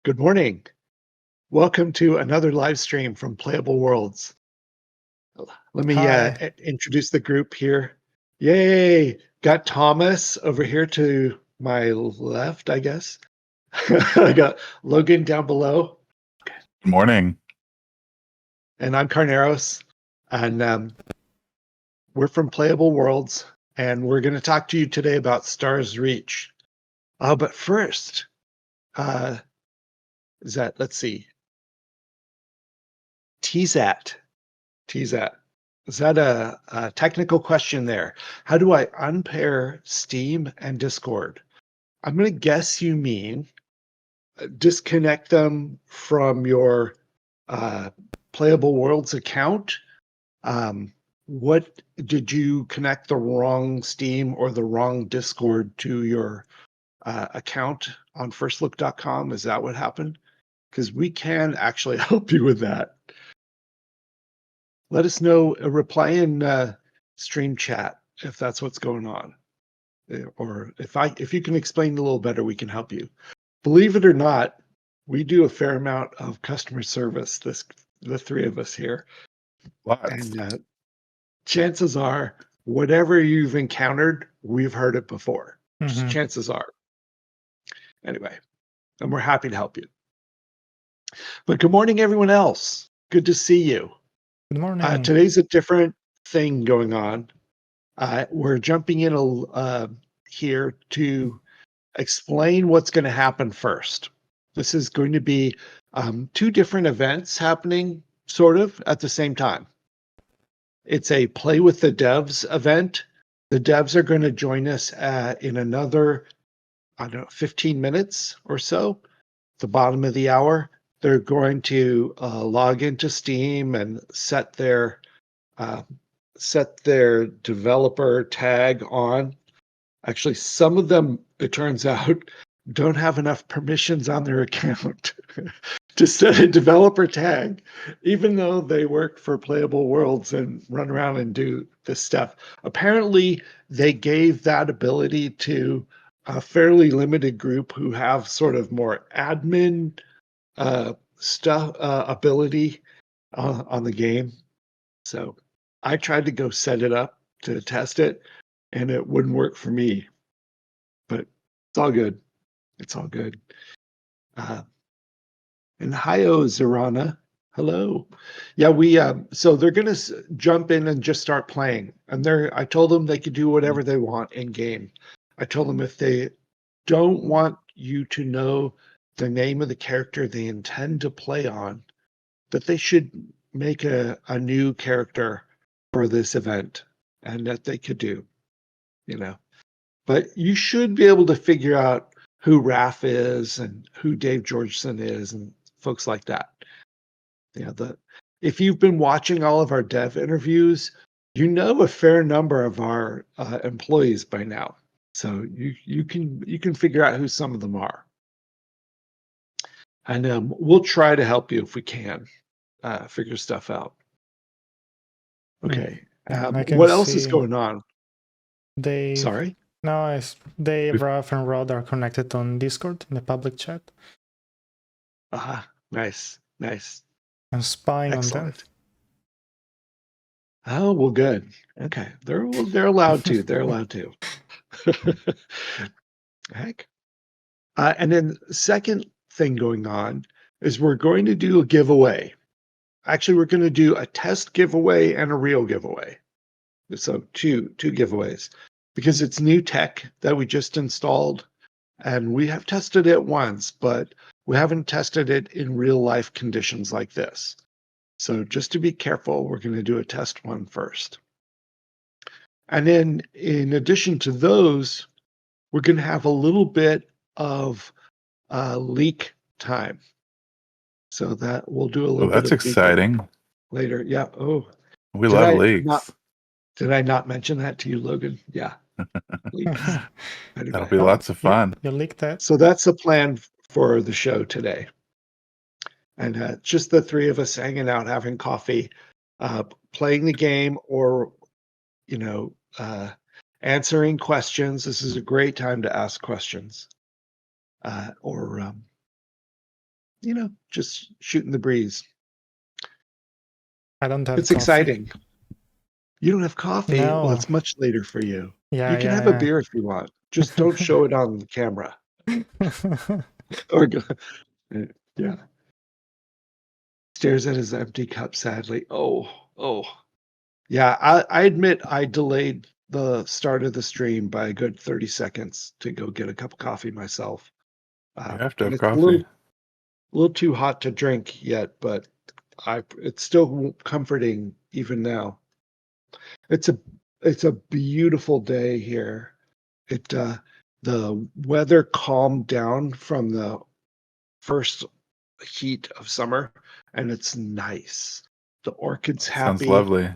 Good morning. Welcome to another live stream from Playable Worlds. Let me Hi. introduce the group here. Yay! Got Thomas over here to my left, I guess. I got Logan down below, Good morning. and I'm Carneros. And we're from Playable Worlds, and we're going to talk to you today about Stars Reach. But first, let's see, TZAT. TZAT. Is that a technical question there? How do I unpair Steam and Discord? I'm going to guess you mean disconnect them from your Playable Worlds account. What did you connect the wrong Steam or the wrong Discord to your account on firstlook.com? Is that what happened? Because we can actually help you with that. Let us know, reply in stream chat if that's what's going on. Or if you can explain a little better, we can help you. Believe it or not, we do a fair amount of customer service, the three of us here. Lots. And chances are, whatever you've encountered, we've heard it before. Just chances are. Anyway, and we're happy to help you. But good morning, everyone else. Good to see you. Good morning. Today's a different thing going on. We're jumping in here to explain what's going to happen first. This is going to be two different events happening sort of at the same time. It's a Play with the Devs event. The devs are going to join us in another, 15 minutes or so, the bottom of the hour. They're going to log into Steam and set their developer tag on. Actually, some of them, it turns out, don't have enough permissions on their account to set a developer tag, even though they work for Playable Worlds and run around and do this stuff. Apparently, they gave that ability to a fairly limited group who have sort of more admin ability on the game. So I tried to go set it up to test it, and it wouldn't work for me. But it's all good. It's all good. And hi-oh, Zirana. Hello. Yeah, so they're going to jump in and just start playing. And I told them they could do whatever they want in game. I told them if they don't want you to know the name of the character they intend to play on, that they should make a new character for this event, and that they could do, But you should be able to figure out who Raph is and who Dave Georgeson is and folks like that. If you've been watching all of our dev interviews, you know a fair number of our employees by now. So you can figure out who some of them are. And we'll try to help you if we can figure stuff out. Okay. What else is going on? Sorry? No, Dave, Ralph, and Rod are connected on Discord in the public chat. Nice. I'm spying on them. Oh, well, good. Okay. They're allowed to. They're allowed to. Heck. And then the second thing going on is we're going to do a giveaway. Actually, we're going to do a test giveaway and a real giveaway. So two giveaways, because it's new tech that we just installed, and we have tested it once, but we haven't tested it in real life conditions like this. So just to be careful, we're going to do a test one first. And then in addition to those, we're going to have a little bit of leak time. So that we'll do a little bit that's of exciting. Later. Yeah. Oh, we love leaks. Did I not mention that to you, Logan? Yeah. Leaks. Anyway, that'll be lots of fun. You leaked that. So that's the plan for the show today. And just the three of us hanging out, having coffee, playing the game, or, answering questions. This is a great time to ask questions. Or just shooting the breeze. I don't have It's coffee. exciting. You don't have coffee? No. Well, it's much later for you. Yeah, You can yeah, have a yeah. beer if you want. Just don't show it on the camera. Or yeah. Stares at his empty cup sadly. Oh. Yeah, I admit I delayed the start of the stream by a good 30 seconds to go get a cup of coffee myself. You have to And have it's a coffee. little too hot to drink yet, but it's still comforting even now. It's a beautiful day here. The weather calmed down from the first heat of summer, and it's nice. The orchids That sounds happy. lovely.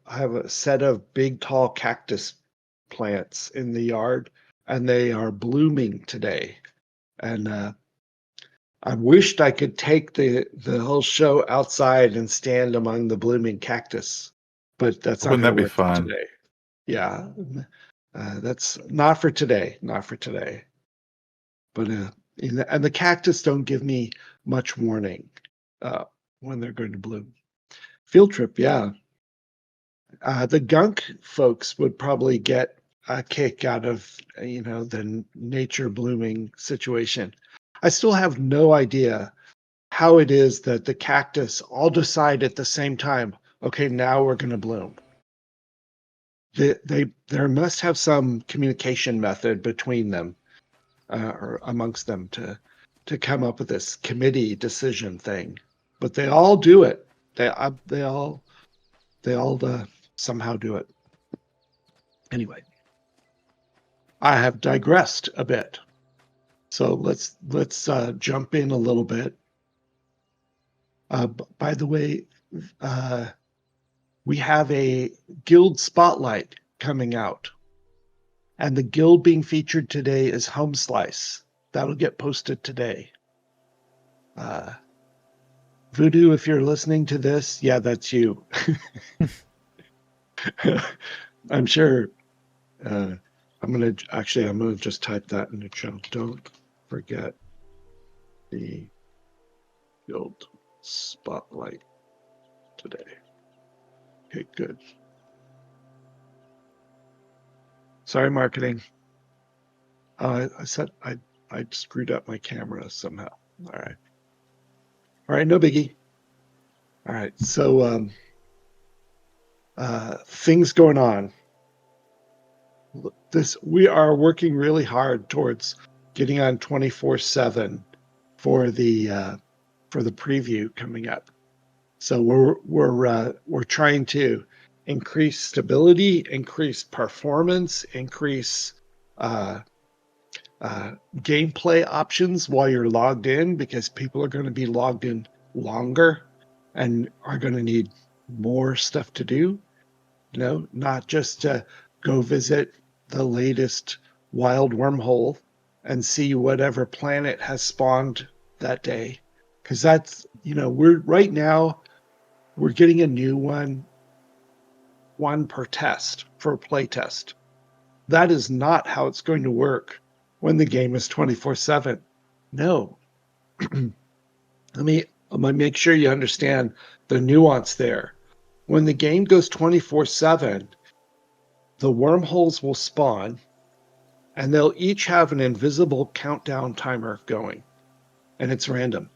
I have a set of big tall cactus plants in the yard, and they are blooming today. And I wished I could take the whole show outside and stand among the blooming cactus, but that's not Wouldn't going that to be work fun? today. Yeah, that's not for today. Not for today. But and the cactus don't give me much warning when they're going to bloom. Field trip, yeah. The gunk folks would probably get a kick out of the nature blooming situation. I still have no idea how it is that the cactus all decide at the same time, okay, now we're going to bloom. There must have some communication method between them or amongst them to come up with this committee decision thing. But they all do it. They all somehow do it. Anyway, I have digressed a bit. So let's jump in a little bit. By the way, we have a guild spotlight coming out. And the guild being featured today is Home Slice. That'll get posted today. Voodoo, if you're listening to this, yeah, that's you. I'm sure. I'm gonna just type that in the chat. Don't forget the guild spotlight today. Okay, good. Sorry, marketing. I said I screwed up my camera somehow. All right, no biggie. All right, so things going on. We are working really hard towards getting on 24/7 for the preview coming up. So we're trying to increase stability, increase performance, increase gameplay options while you're logged in, because people are going to be logged in longer and are going to need more stuff to do. Not just to go visit the latest wild wormhole and see whatever planet has spawned that day. Because that's, we're right now, we're getting a new one per test for playtest. That is not how it's going to work when the game is 24/7. No. Let me make sure you understand the nuance there. When the game goes 24/7, the wormholes will spawn, and they'll each have an invisible countdown timer going, and it's random.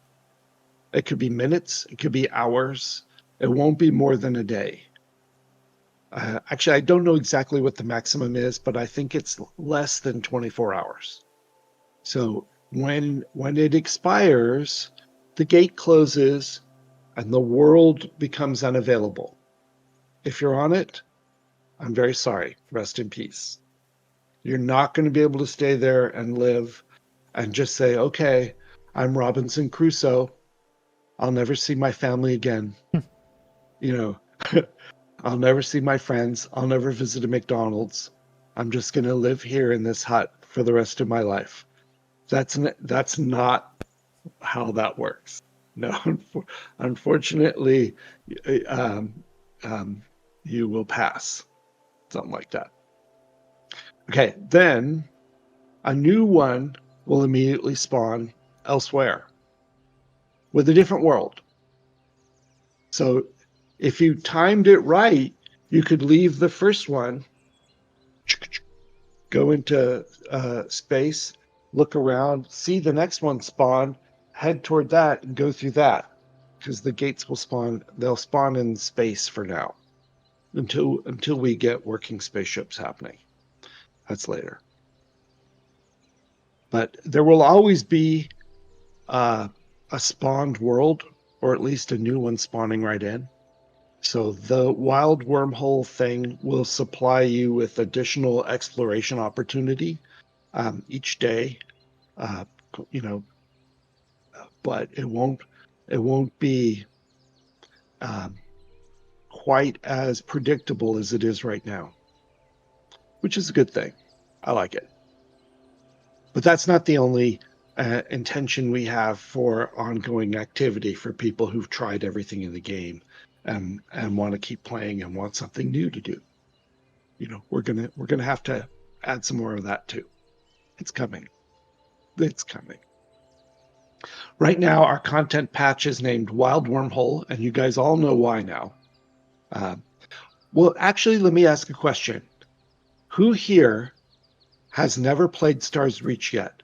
It could be minutes, it could be hours. It won't be more than a day. Actually, I don't know exactly what the maximum is, but I think it's less than 24 hours. So when it expires, the gate closes and the world becomes unavailable. If you're on it, I'm very sorry. Rest in peace. You're not going to be able to stay there and live and just say, okay, I'm Robinson Crusoe. I'll never see my family again. I'll never see my friends. I'll never visit a McDonald's. I'm just going to live here in this hut for the rest of my life. That's not how that works. No, unfortunately, you will pass. Something like that. Okay, then a new one will immediately spawn elsewhere with a different world. So if you timed it right, you could leave the first one, go into space, look around, see the next one spawn, head toward that, and go through that, because the gates will spawn. They'll spawn in space for now, until we get working spaceships happening. That's later. But there will always be a spawned world, or at least a new one spawning right in. So the wild wormhole thing will supply you with additional exploration opportunity each day, but it won't be quite as predictable as it is right now, which is a good thing. I like it. But that's not the only intention we have for ongoing activity for people who've tried everything in the game and want to keep playing and want something new to do. We're gonna have to add some more of that too. It's coming. It's coming. Right now, our content patch is named Wild Wormhole, and you guys all know why now. Well, actually, let me ask a question. Who here has never played Stars Reach yet?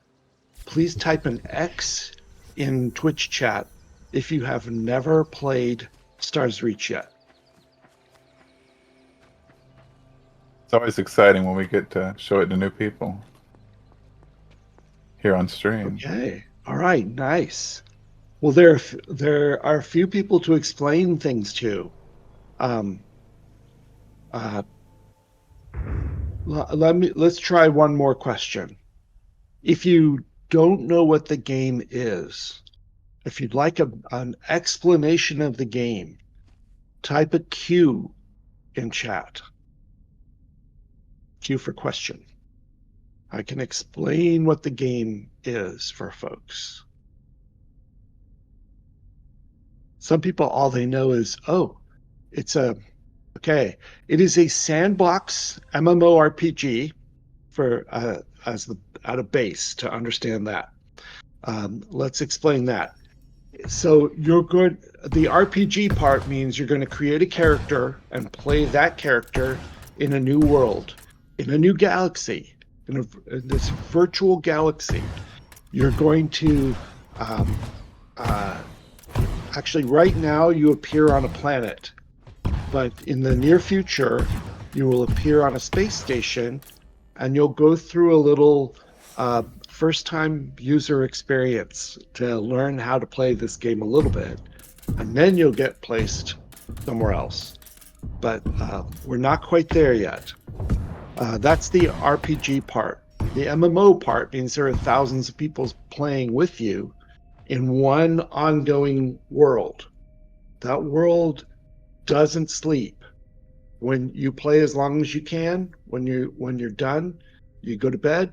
Please type an X in Twitch chat if you have never played Stars Reach yet. It's always exciting when we get to show it to new people here on stream. Okay. All right. Nice. Well, there are a few people to explain things to. Let's try one more question. If you don't know what the game is, if you'd like an explanation of the game, type a Q in chat. Q for question. I can explain what the game is for folks. Some people, all they know is, it is a sandbox MMORPG for at a base to understand that. Let's explain that. So the RPG part means you're going to create a character and play that character in a new world, in a new galaxy, in this virtual galaxy. You're going to actually, right now you appear on a planet, but in the near future you will appear on a space station, and you'll go through a little first-time user experience to learn how to play this game a little bit, and then you'll get placed somewhere else. But we're not quite there yet. That's the RPG part. The MMO part means there are thousands of people playing with you in one ongoing world. That world doesn't sleep. When you play as long as you can, when you're done, you go to bed,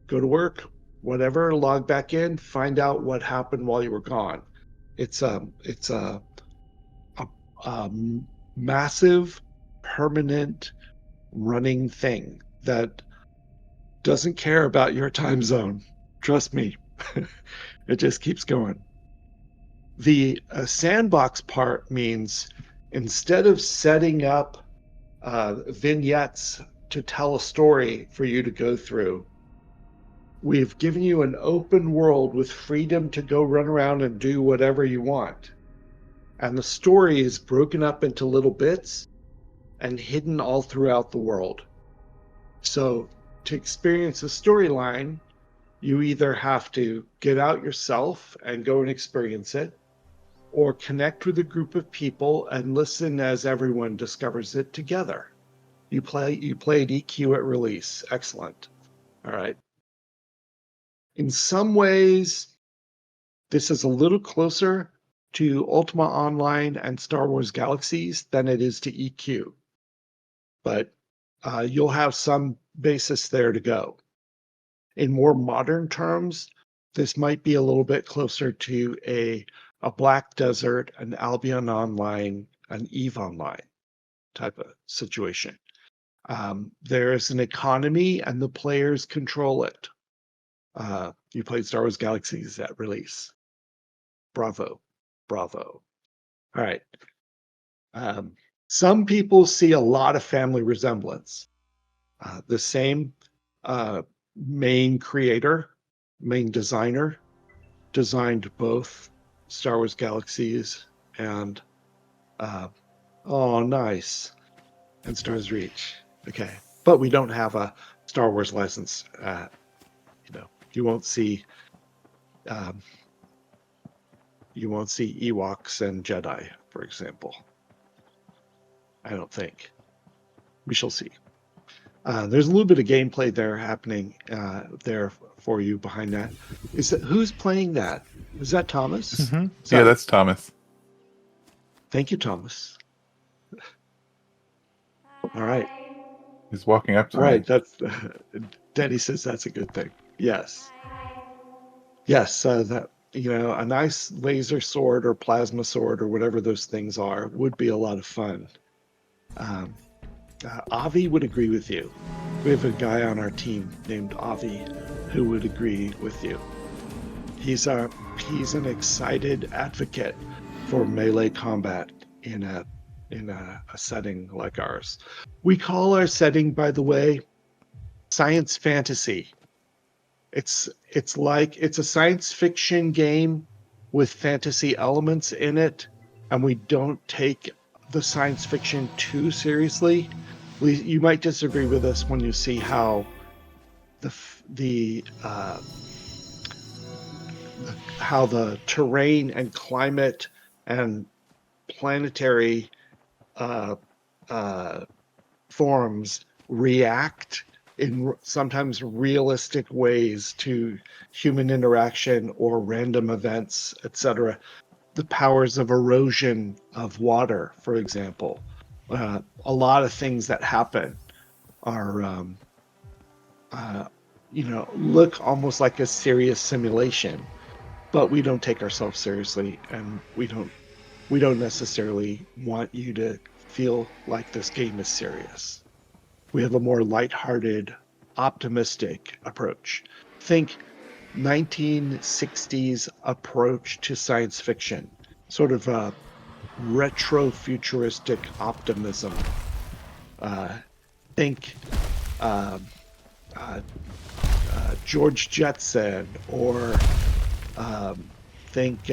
go to work, whatever, log back in, find out what happened while you were gone. It's a massive, permanent, running thing that doesn't care about your time zone. Trust me. It just keeps going. The sandbox part means instead of setting up vignettes to tell a story for you to go through, we've given you an open world with freedom to go run around and do whatever you want. And the story is broken up into little bits and hidden all throughout the world. So to experience a storyline, you either have to get out yourself and go and experience it, or connect with a group of people and listen as everyone discovers it together. You played EQ at release. Excellent. All right. In some ways, this is a little closer to Ultima Online and Star Wars Galaxies than it is to EQ. But you'll have some basis there to go. In more modern terms, this might be a little bit closer to a Black Desert, an Albion Online, an EVE Online type of situation. There's an economy and the players control it. You played Star Wars Galaxies at release. Bravo. Bravo. All right. Some people see a lot of family resemblance. The same main creator, main designer, designed both Star Wars Galaxies and oh, nice, and Stars Reach. Okay, but we don't have a Star Wars license. You won't see Ewoks and Jedi, for example. I don't think. We shall see. There's a little bit of gameplay there happening there for you behind that. Who's playing that? Is that Thomas? Mm-hmm. Yeah, that's Thomas. Thank you, Thomas. All right. He's walking up to me. Right. That's Denny says that's a good thing. Yes. Yes. That a nice laser sword or plasma sword or whatever those things are would be a lot of fun. Avi would agree with you. We have a guy on our team named Avi who would agree with you. He's an excited advocate for melee combat in a setting like ours. We call our setting, by the way, science fantasy. It's a science fiction game with fantasy elements in it, and we don't take the science fiction too seriously. You might disagree with us when you see how how the terrain and climate and planetary forms react in sometimes realistic ways to human interaction or random events, etc. The powers of erosion of water, for example. A lot of things that happen are, look almost like a serious simulation, but we don't take ourselves seriously, and we don't necessarily want you to feel like this game is serious. We have a more lighthearted, optimistic approach. Think 1960s approach to science fiction, sort of a retro-futuristic optimism. Think George Jetson, or think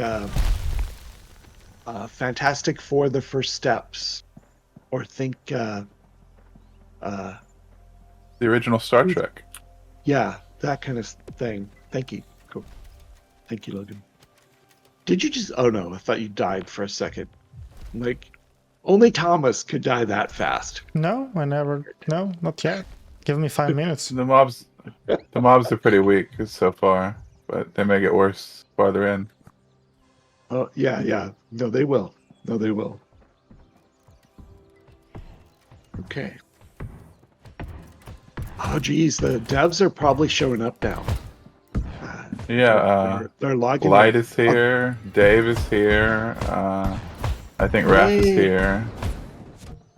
Fantastic Four: The First Steps, or think The original Star Trek. Yeah, that kind of thing. Thank you. Cool. Thank you, Logan. Did you just... Oh, no, I thought you died for a second. Like, only Thomas could die that fast. No, I never. No, not yet. Give me 5 minutes. The mobs are pretty weak so far, but they may get worse farther in. Oh, yeah. No, they will. Okay. Oh, geez, the devs are probably showing up now. Yeah, they're logging Light in. is here, Dave is here, I think Raph is here.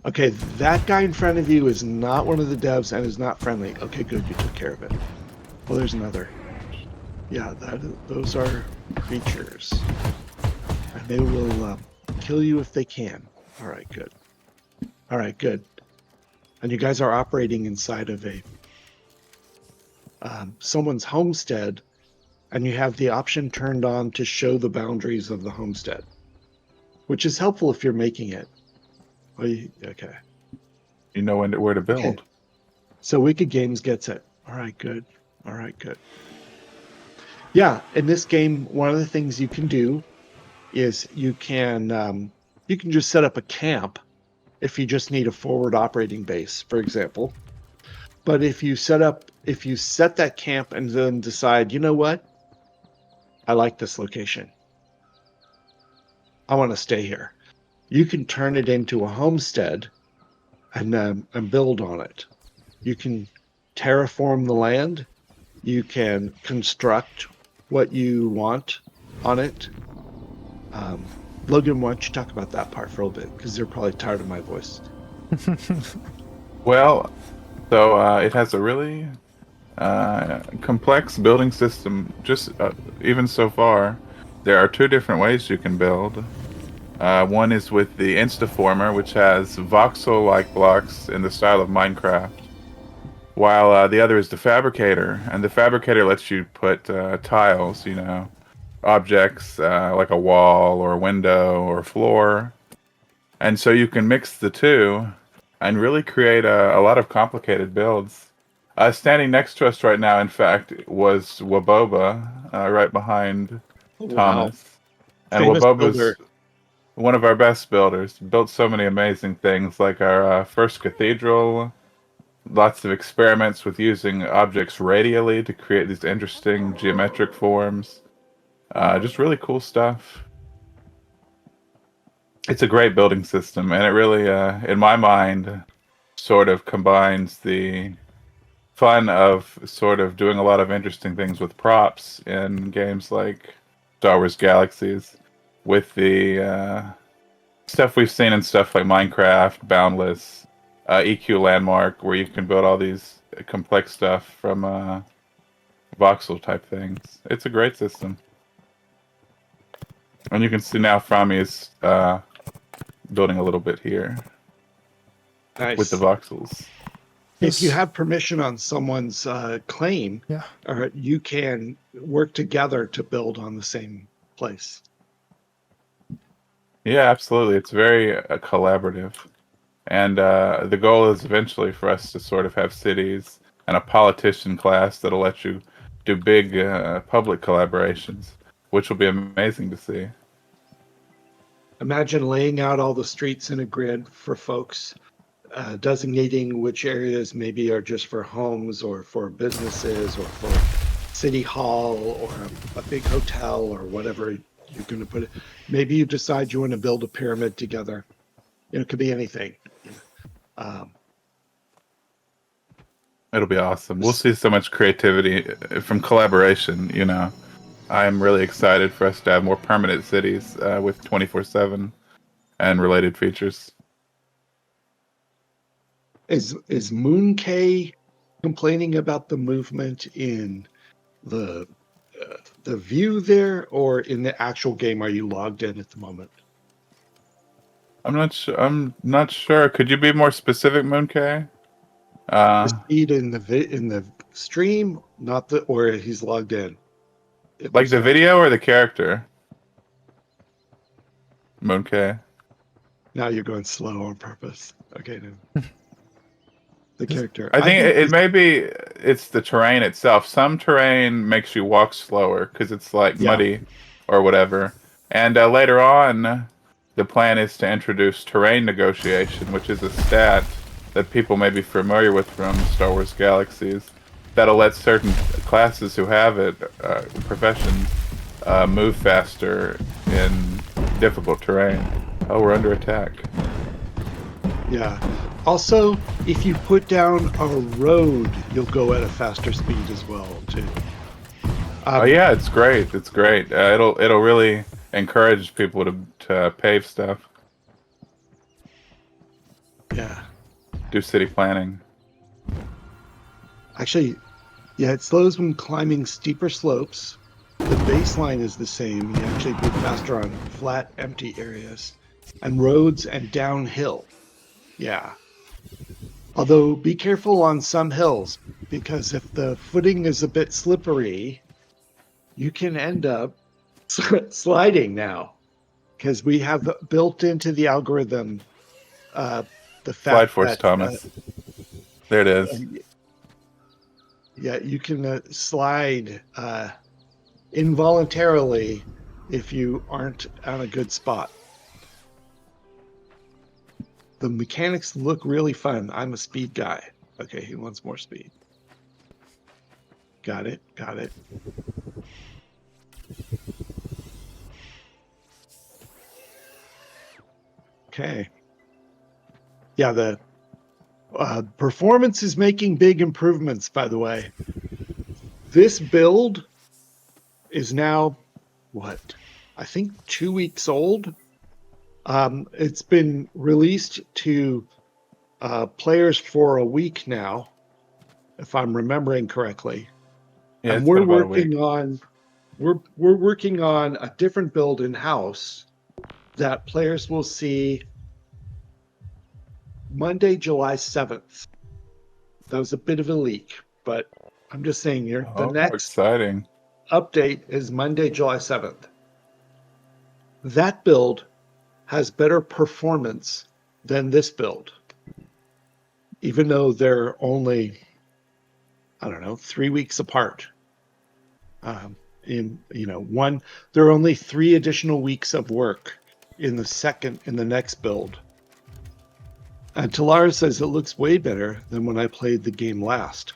Okay, that guy in front of you is not one of the devs and is not friendly. Okay, good, you took care of it. Well, there's another. Yeah, those are creatures. And they will kill you if they can. All right, good. And you guys are operating inside of a someone's homestead, and you have the option turned on to show the boundaries of the homestead, which is helpful if you're making it. Okay. You know where to build. Okay. So Wicked Games gets it. All right, good. Yeah, in this game, one of the things you can do is you can just set up a camp if you just need a forward operating base, for example. But if you set that camp and then decide, you know what? I like this location. I want to stay here. You can turn it into a homestead and build on it. You can terraform the land. You can construct what you want on it. Logan, why don't you talk about that part for a little bit? Because they're probably tired of my voice. Well, so it has a really complex building system. Just even so far, there are 2 different ways you can build. One is with the Instaformer, which has voxel-like blocks in the style of Minecraft, while the other is the Fabricator. And the Fabricator lets you put tiles, objects like a wall or a window or a floor. And so you can mix the two and really create a lot of complicated builds. Standing next to us right now, in fact, was Waboba, right behind Wow. Thomas. And Famous Waboba's builder. one of our best builders. Built so many amazing things, like our first cathedral. Lots of experiments with using objects radially to create these interesting geometric forms. Just really cool stuff. It's a great building system, and it really, in my mind, sort of combines the fun of sort of doing a lot of interesting things with props in games like Star Wars Galaxies with the stuff we've seen in stuff like Minecraft, Boundless, EQ Landmark, where you can build all these complex stuff from voxel type things. It's a great system. And you can see now Frami is building a little bit here Nice. with the voxels. If you have permission on someone's claim, Yeah. You can work together to build on the same place. Yeah, absolutely. It's very collaborative. And the goal is eventually for us to sort of have cities and a politician class that'll let you do big public collaborations, which will be amazing to see. Imagine laying out all the streets in a grid for folks, designating which areas maybe are just for homes or for businesses or for city hall or a big hotel or whatever you're going to put it. Maybe you decide you want to build a pyramid together. It could be anything. It'll be awesome. We'll see so much creativity from collaboration, I'm really excited for us to have more permanent cities with 24/7 and related features. Is Moonkay complaining about the movement in the view there, or in the actual game? Are you logged in at the moment? I'm not sure. Could you be more specific, Moonkay? The speed in the stream, not the, or he's logged in. Like the video or the character? Moonkay. Now you're going slow on purpose. Okay, no. The character. I think it may be it's the terrain itself. Some terrain makes you walk slower because it's like muddy or whatever. And later on, the plan is to introduce terrain negotiation, which is a stat that people may be familiar with from Star Wars Galaxies. That'll let certain classes who have it, professions, move faster in difficult terrain. Oh, we're under attack. Yeah. Also, if you put down a road, you'll go at a faster speed as well, too. Oh yeah, it's great. It's great. It'll really encourage people to pave stuff. Yeah. Do city planning. Actually, yeah, it slows when climbing steeper slopes. The baseline is the same. You actually move faster on flat, empty areas. And roads and downhill. Yeah. Although, be careful on some hills, because if the footing is a bit slippery, you can end up sliding now. Because we have built into the algorithm the fact Slide force, that, Thomas. There it is. Yeah, you can slide involuntarily if you aren't on a good spot. The mechanics look really fun. I'm a speed guy. Okay, he wants more speed. Got it. Okay. Yeah, the performance is making big improvements, by the way. This build is now, I think 2 weeks old. It's been released to players for a week now. if I'm remembering correctly. Yeah, And it's been about a week. we're working on a different build in house that players will see Monday, July 7th. That was a bit of a leak, but I'm just saying here the Oh, next exciting. update is Monday, July 7th. That build has better performance than this build, even though they're only, I don't know, 3 weeks apart. There are only 3 additional weeks of work in the next build. And Talara says it looks way better than when I played the game last.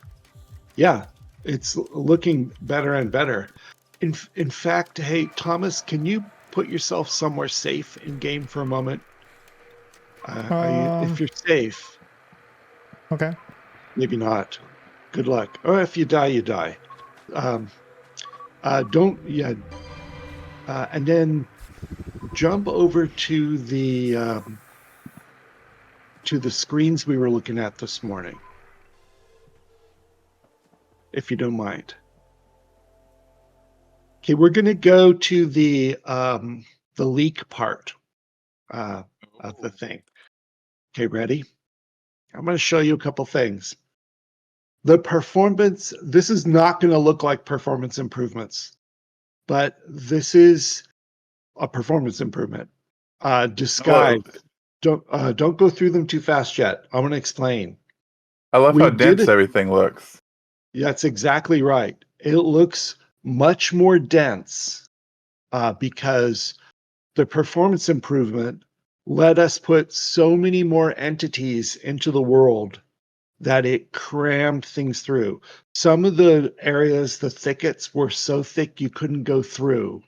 Yeah, it's looking better and better. In fact, hey, Thomas, can you put yourself somewhere safe in game for a moment? If you're safe, Okay. maybe not. Good luck. Or if you die, you die. Don't, yeah. And then jump over to the screens we were looking at this morning, if you don't mind. Okay, we're going to go to the leak part of the thing. Okay, ready? I'm going to show you a couple things. The performance, this is not going to look like performance improvements, but this is a performance improvement. Disguise. Don't go through them too fast yet. I'm going to explain. I love We how did dense it. everything looks. That's exactly right. It looks much more dense because the performance improvement let us put so many more entities into the world that it crammed things through. Some of the areas, the thickets were so thick you couldn't go through.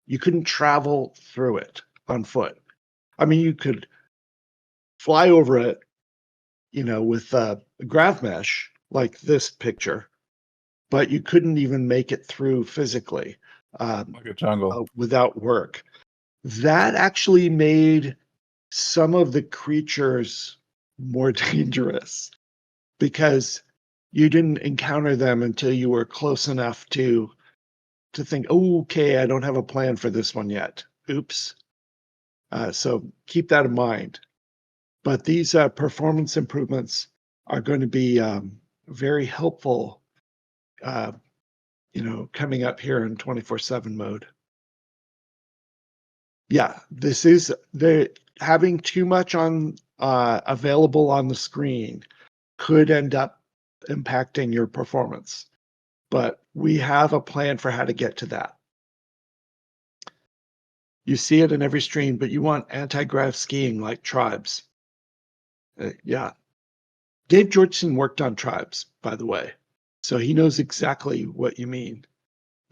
You couldn't travel through it on foot. I mean, you could fly over it, with grav mesh like this picture, but you couldn't even make it through physically Like a jungle. without work. That actually made some of the creatures more dangerous because you didn't encounter them until you were close enough to think, oh, okay, I don't have a plan for this one yet. Oops. So keep that in mind. But these performance improvements are going to be very helpful, coming up here in 24/7 mode. Yeah, having too much on available on the screen could end up impacting your performance, but we have a plan for how to get to that. You see it in every stream, but you want anti-grav skiing like Tribes. Yeah. Dave Georgeson worked on Tribes, by the way, so he knows exactly what you mean.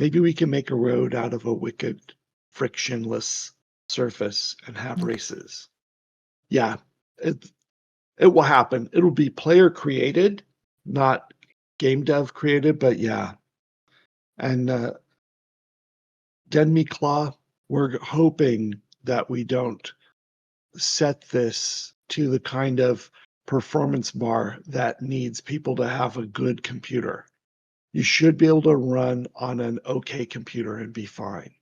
Maybe we can make a road out of a wicked, frictionless surface and have races. Yeah, it will happen. It'll be player created, not game dev created, but yeah. And Denmi Claw, we're hoping that we don't set this to the kind of performance bar that needs people to have a good computer. You should be able to run on an okay computer and be fine.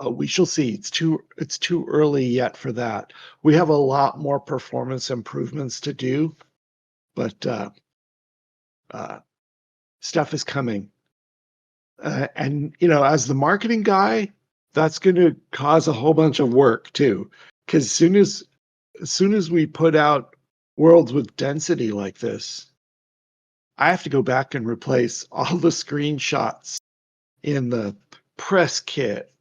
We shall see. It's too early yet for that. We have a lot more performance improvements to do, but stuff is coming. And as the marketing guy, that's going to cause a whole bunch of work too. Because as soon as we put out worlds with density like this, I have to go back and replace all the screenshots in the press kit,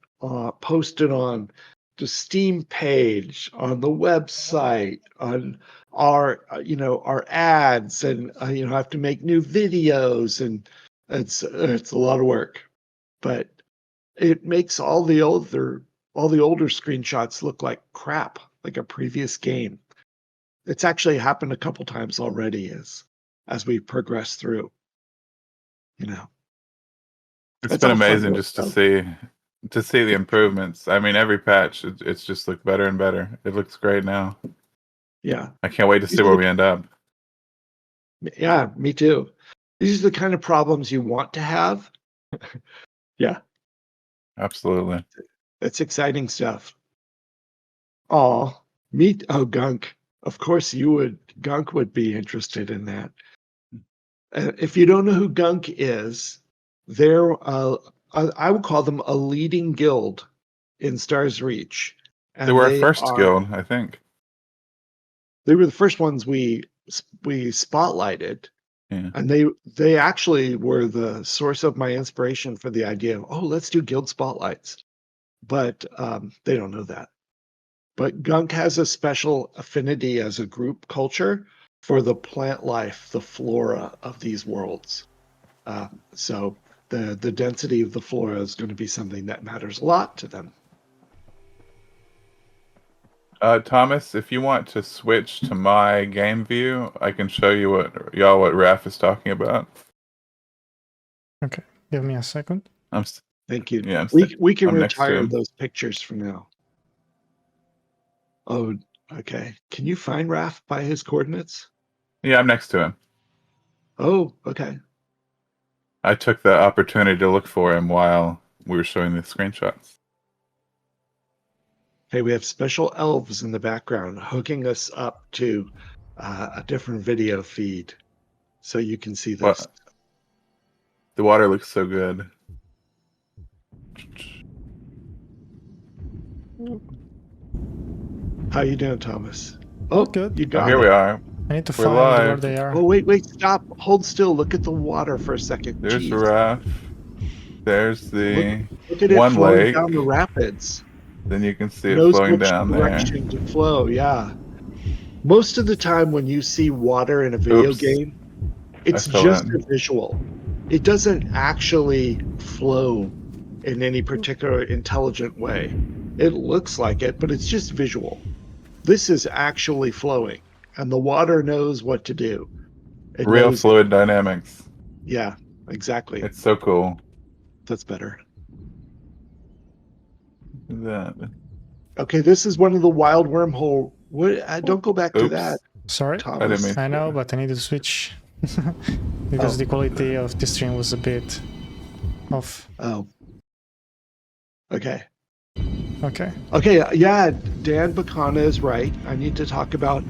posted on the Steam page, on the website, on our ads, and I have to make new videos, and it's a lot of work, but it makes all the older screenshots look like crap, like a previous game. It's actually happened a couple times already as we progress through. It's It's been all fun amazing work, just though. to see the improvements. I mean, every patch it's just looked better and better. It looks great now. Yeah. I can't wait to see where we end up. Yeah, me too. These are the kind of problems you want to have. Yeah, Absolutely. it's exciting stuff. Oh, Gunk. Of course you would. Gunk would be interested in that. If you don't know who Gunk is, they're I would call them a leading guild in Stars Reach, They and were our first guild, I think. they were the first ones we spotlighted, Yeah. and they actually were the source of my inspiration for the idea of, oh, let's do guild spotlights. But they don't know that. But Gunk has a special affinity as a group culture for the plant life, the flora of these worlds. So the density of the flora is going to be something that matters a lot to them. Thomas, if you want to switch to my game view, I can show you what Raph is talking about. Okay, give me a second. Thank you. Yeah, We can I'm next to retire him. those pictures for now. Oh, okay. Can you find Raph by his coordinates? Yeah, I'm next to him. Oh, okay. I took the opportunity to look for him while we were showing the screenshots. Okay, we have special elves in the background hooking us up to a different video feed so you can see this. What? The water looks so good. How you doing, Thomas? Oh, good. You Oh, got here it. we are. I need to We're find where live. they are. Oh, wait, stop. Hold still. Look at the water for a second. There's Jeez. Raph. There's the Look at it one flowing lake. down the rapids. Then you can see it Knows flowing which down there. direction to flow. Yeah. Most of the time when you see water in a video Oops. game, it's fell just in. a visual. It doesn't actually flow in any particular intelligent way. It looks like it, but it's just visual. This is actually flowing, and the water knows what to do. It Real knows, fluid dynamics. yeah, exactly. It's so cool. That's better. That. Okay, this is one of the wild wormhole. Don't go back to Oops. that, Sorry, I didn't Thomas. mean I know, to. but I need to switch because the quality of the stream was a bit off. Oh. Okay. Okay. Okay, yeah, Dan Bacana is right. I need to talk about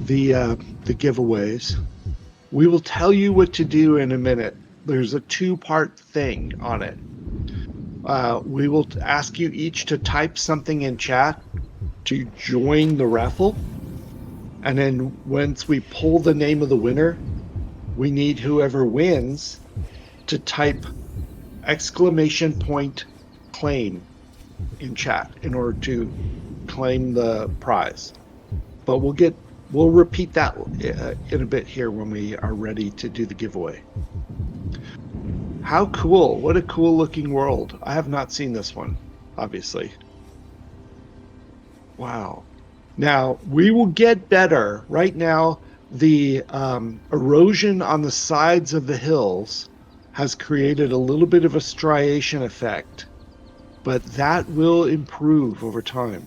the giveaways. We will tell you what to do in a minute. There's a two-part thing on it. We will ask you each to type something in chat to join the raffle. And then once we pull the name of the winner, we need whoever wins to type !claim in chat in order to claim the prize. But we'll repeat that in a bit here when we are ready to do the giveaway. How cool. What a cool looking world. I have not seen this one, obviously. Wow. Now, we will get better. Right now, the erosion on the sides of the hills has created a little bit of a striation effect, but that will improve over time.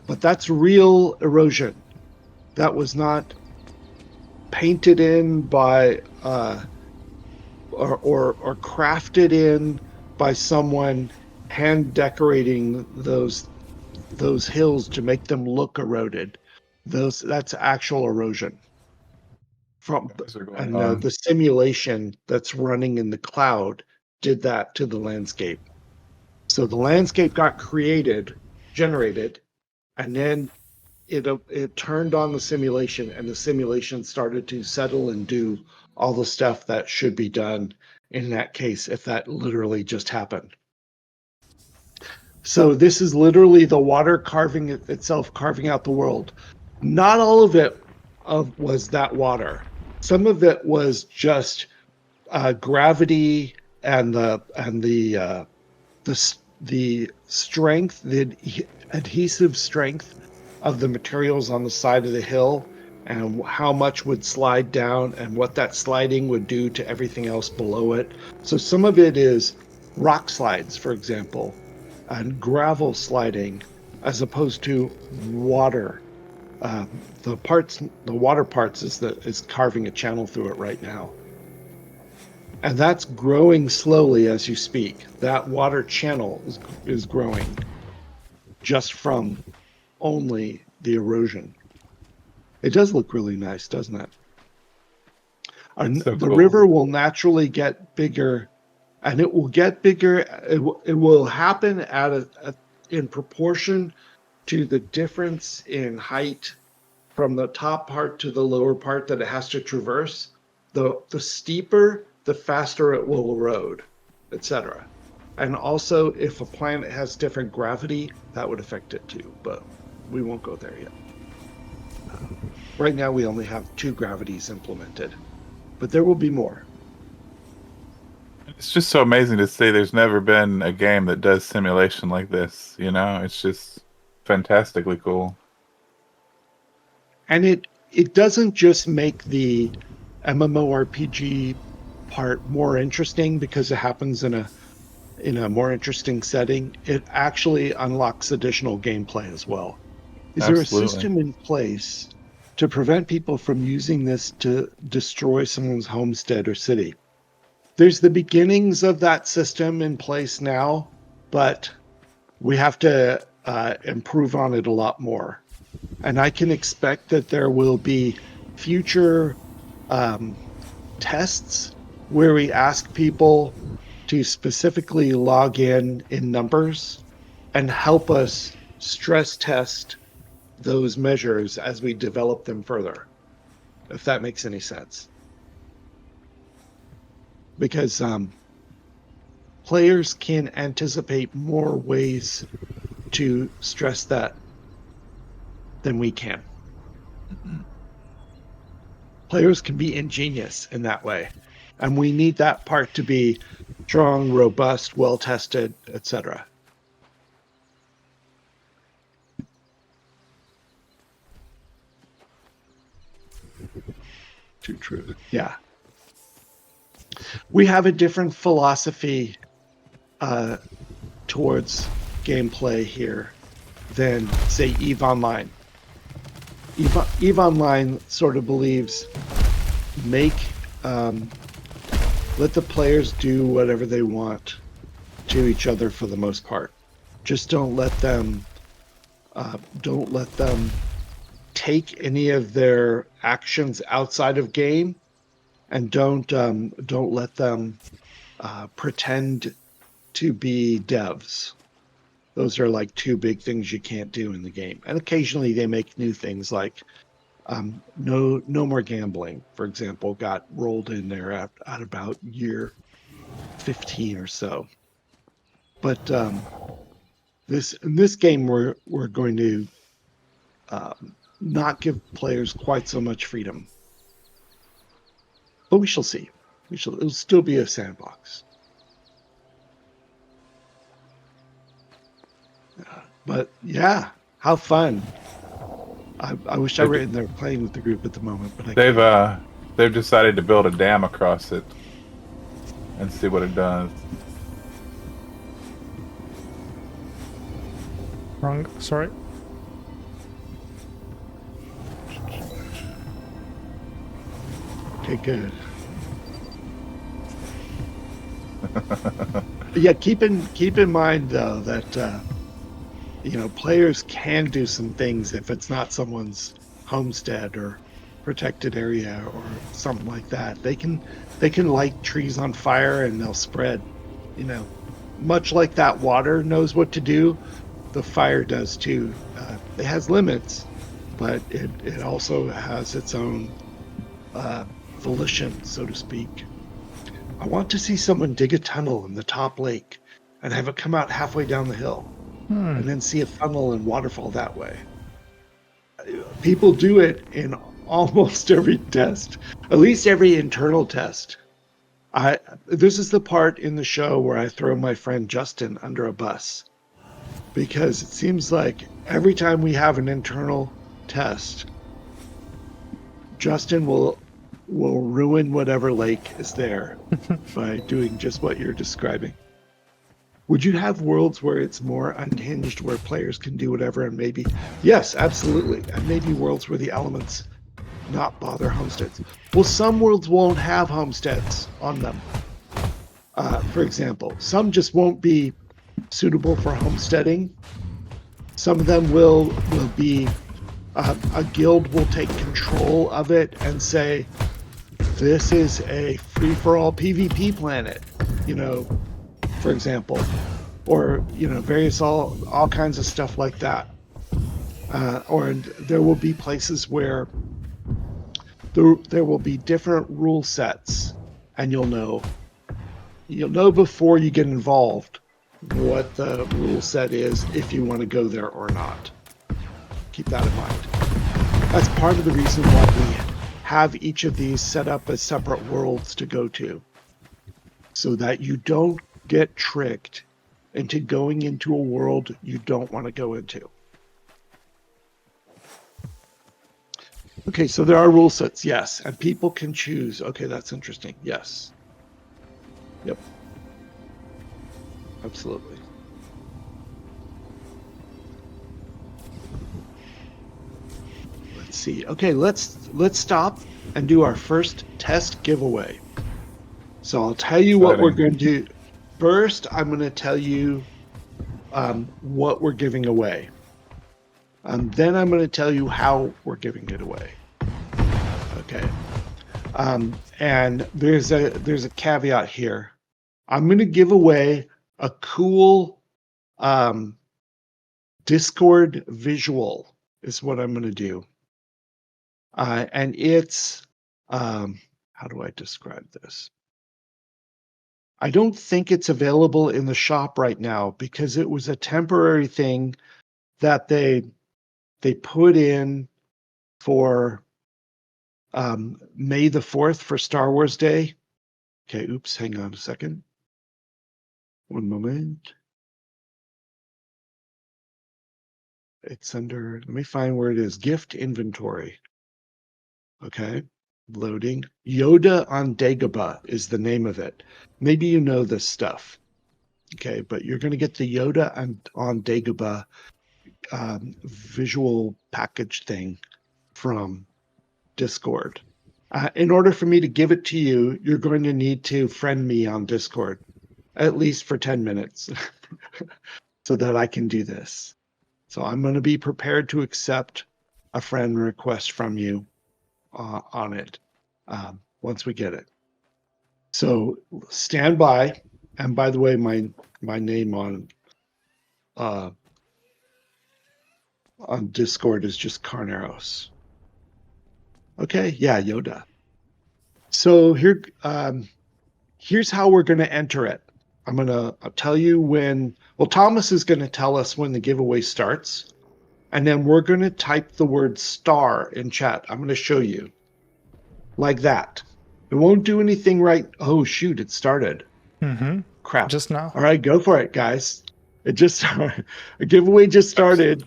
But that's real erosion. That was not painted in by or crafted in by someone hand decorating those hills to make them look eroded. That's actual erosion. The simulation that's running in the cloud did that to the landscape. So the landscape got generated, and then it turned on the simulation, and the simulation started to settle and do all the stuff that should be done in that case if that literally just happened. So this is literally the water carving out the world. Not all of it was that water. Some of it was just gravity and the strength, the adhesive strength of the materials on the side of the hill, and how much would slide down and what that sliding would do to everything else below it. So some of it is rock slides, for example, and gravel sliding, as opposed to water The water parts is carving a channel through it right now. And that's growing slowly as you speak. That water channel is growing just from only the erosion. It does look really nice, doesn't it? So The cool. river will naturally get bigger, and it will get bigger. It will happen in proportion to the difference in height from the top part to the lower part that it has to traverse. The steeper, the faster it will erode, etc. And also, if a planet has different gravity, that would affect it too. But we won't go there yet. Right now, we only have 2 gravities implemented, but there will be more. It's just so amazing to see. There's never been a game that does simulation like this. You know, it's just fantastically cool. And it doesn't just make the MMORPG part more interesting because it happens in a more interesting setting. It actually unlocks additional gameplay as well. Is there a Absolutely. system in place to prevent people from using this to destroy someone's homestead or city? There's the beginnings of that system in place now, but we have to improve on it a lot more. And I can expect that there will be future tests where we ask people to specifically log in numbers and help us stress test those measures as we develop them further, if that makes any sense. Because players can anticipate more ways to stress that than we can. Players can be ingenious in that way, and we need that part to be strong, robust, well-tested, etc. Too true. Yeah. We have a different philosophy towards gameplay here than, say, EVE Online. EVE Online sort of believes let the players do whatever they want to each other for the most part. Just don't let them take any of their actions outside of game, and don't let them pretend to be devs. Those are like 2 big things you can't do in the game. And occasionally they make new things like no more gambling, for example, got rolled in there at about year 15 or so. But in this game, we're going to not give players quite so much freedom. But we shall see. It'll still be a sandbox. But yeah, how fun! I wish I were in there playing with the group at the moment, but they've decided to build a dam across it and see what it does. Wrong. Sorry. Okay, good. Yeah, keep in mind though that players can do some things if it's not someone's homestead or protected area or something like that. They can light trees on fire and they'll spread. Much like that water knows what to do, the fire does too. It has limits, but it also has its own volition, so to speak. I want to see someone dig a tunnel in the top lake and have it come out halfway down the hill. And then see a funnel and waterfall that way. People do it in almost every test, at least every internal test. This is the part in the show where I throw my friend Justin under a bus, because it seems like every time we have an internal test, Justin will ruin whatever lake is there by doing just what you're describing. Would you have worlds where it's more unhinged, where players can do whatever, and maybe, yes, absolutely, and maybe worlds where the elements not bother homesteads? Well, some worlds won't have homesteads on them. For example, some just won't be suitable for homesteading. Some of them will be, a guild will take control of it and say, this is a free-for-all PvP planet, for example, or, various all kinds of stuff like that. Or there will be places where there will be different rule sets, and you'll know before you get involved what the rule set is, if you want to go there or not. Keep that in mind. That's part of the reason why we have each of these set up as separate worlds to go to, so that you don't get tricked into going into a world you don't want to go into. Okay, so there are rule sets, yes, and people can choose. Okay, that's interesting. Yes. Yep. Absolutely. Let's see. Okay, let's stop and do our first test giveaway. So I'll tell you what we're going to do. First, I'm going to tell you what we're giving away. Then I'm going to tell you how we're giving it away. Okay. And there's a caveat here. I'm going to give away a cool Discord visual is what I'm going to do. And it's, how do I describe this? I don't think it's available in the shop right now because it was a temporary thing that they put in for May the 4th for Star Wars Day. Okay, oops, hang on a second. One moment. It's under, let me find where it is. Gift inventory. Okay, loading. Yoda on Dagobah is the name of it. Maybe you know this stuff. Okay, but you're going to get the Yoda on Dagobah visual package thing from Discord. In order for me to give it to you, you're going to need to friend me on Discord, at least for 10 minutes, so that I can do this. So I'm going to be prepared to accept a friend request from you on it once we get it. So stand by. And by the way, my name on Discord is just Carneros. Okay, yeah, Yoda. So here's how we're going to enter it. I'll tell you when. Well, Thomas is going to tell us when the giveaway starts, and then we're going to type the word star in chat. I'm going to show you like that. It won't do anything right. Oh shoot! It started. Mm-hmm. Crap. Just now. All right, go for it, guys. A giveaway just started.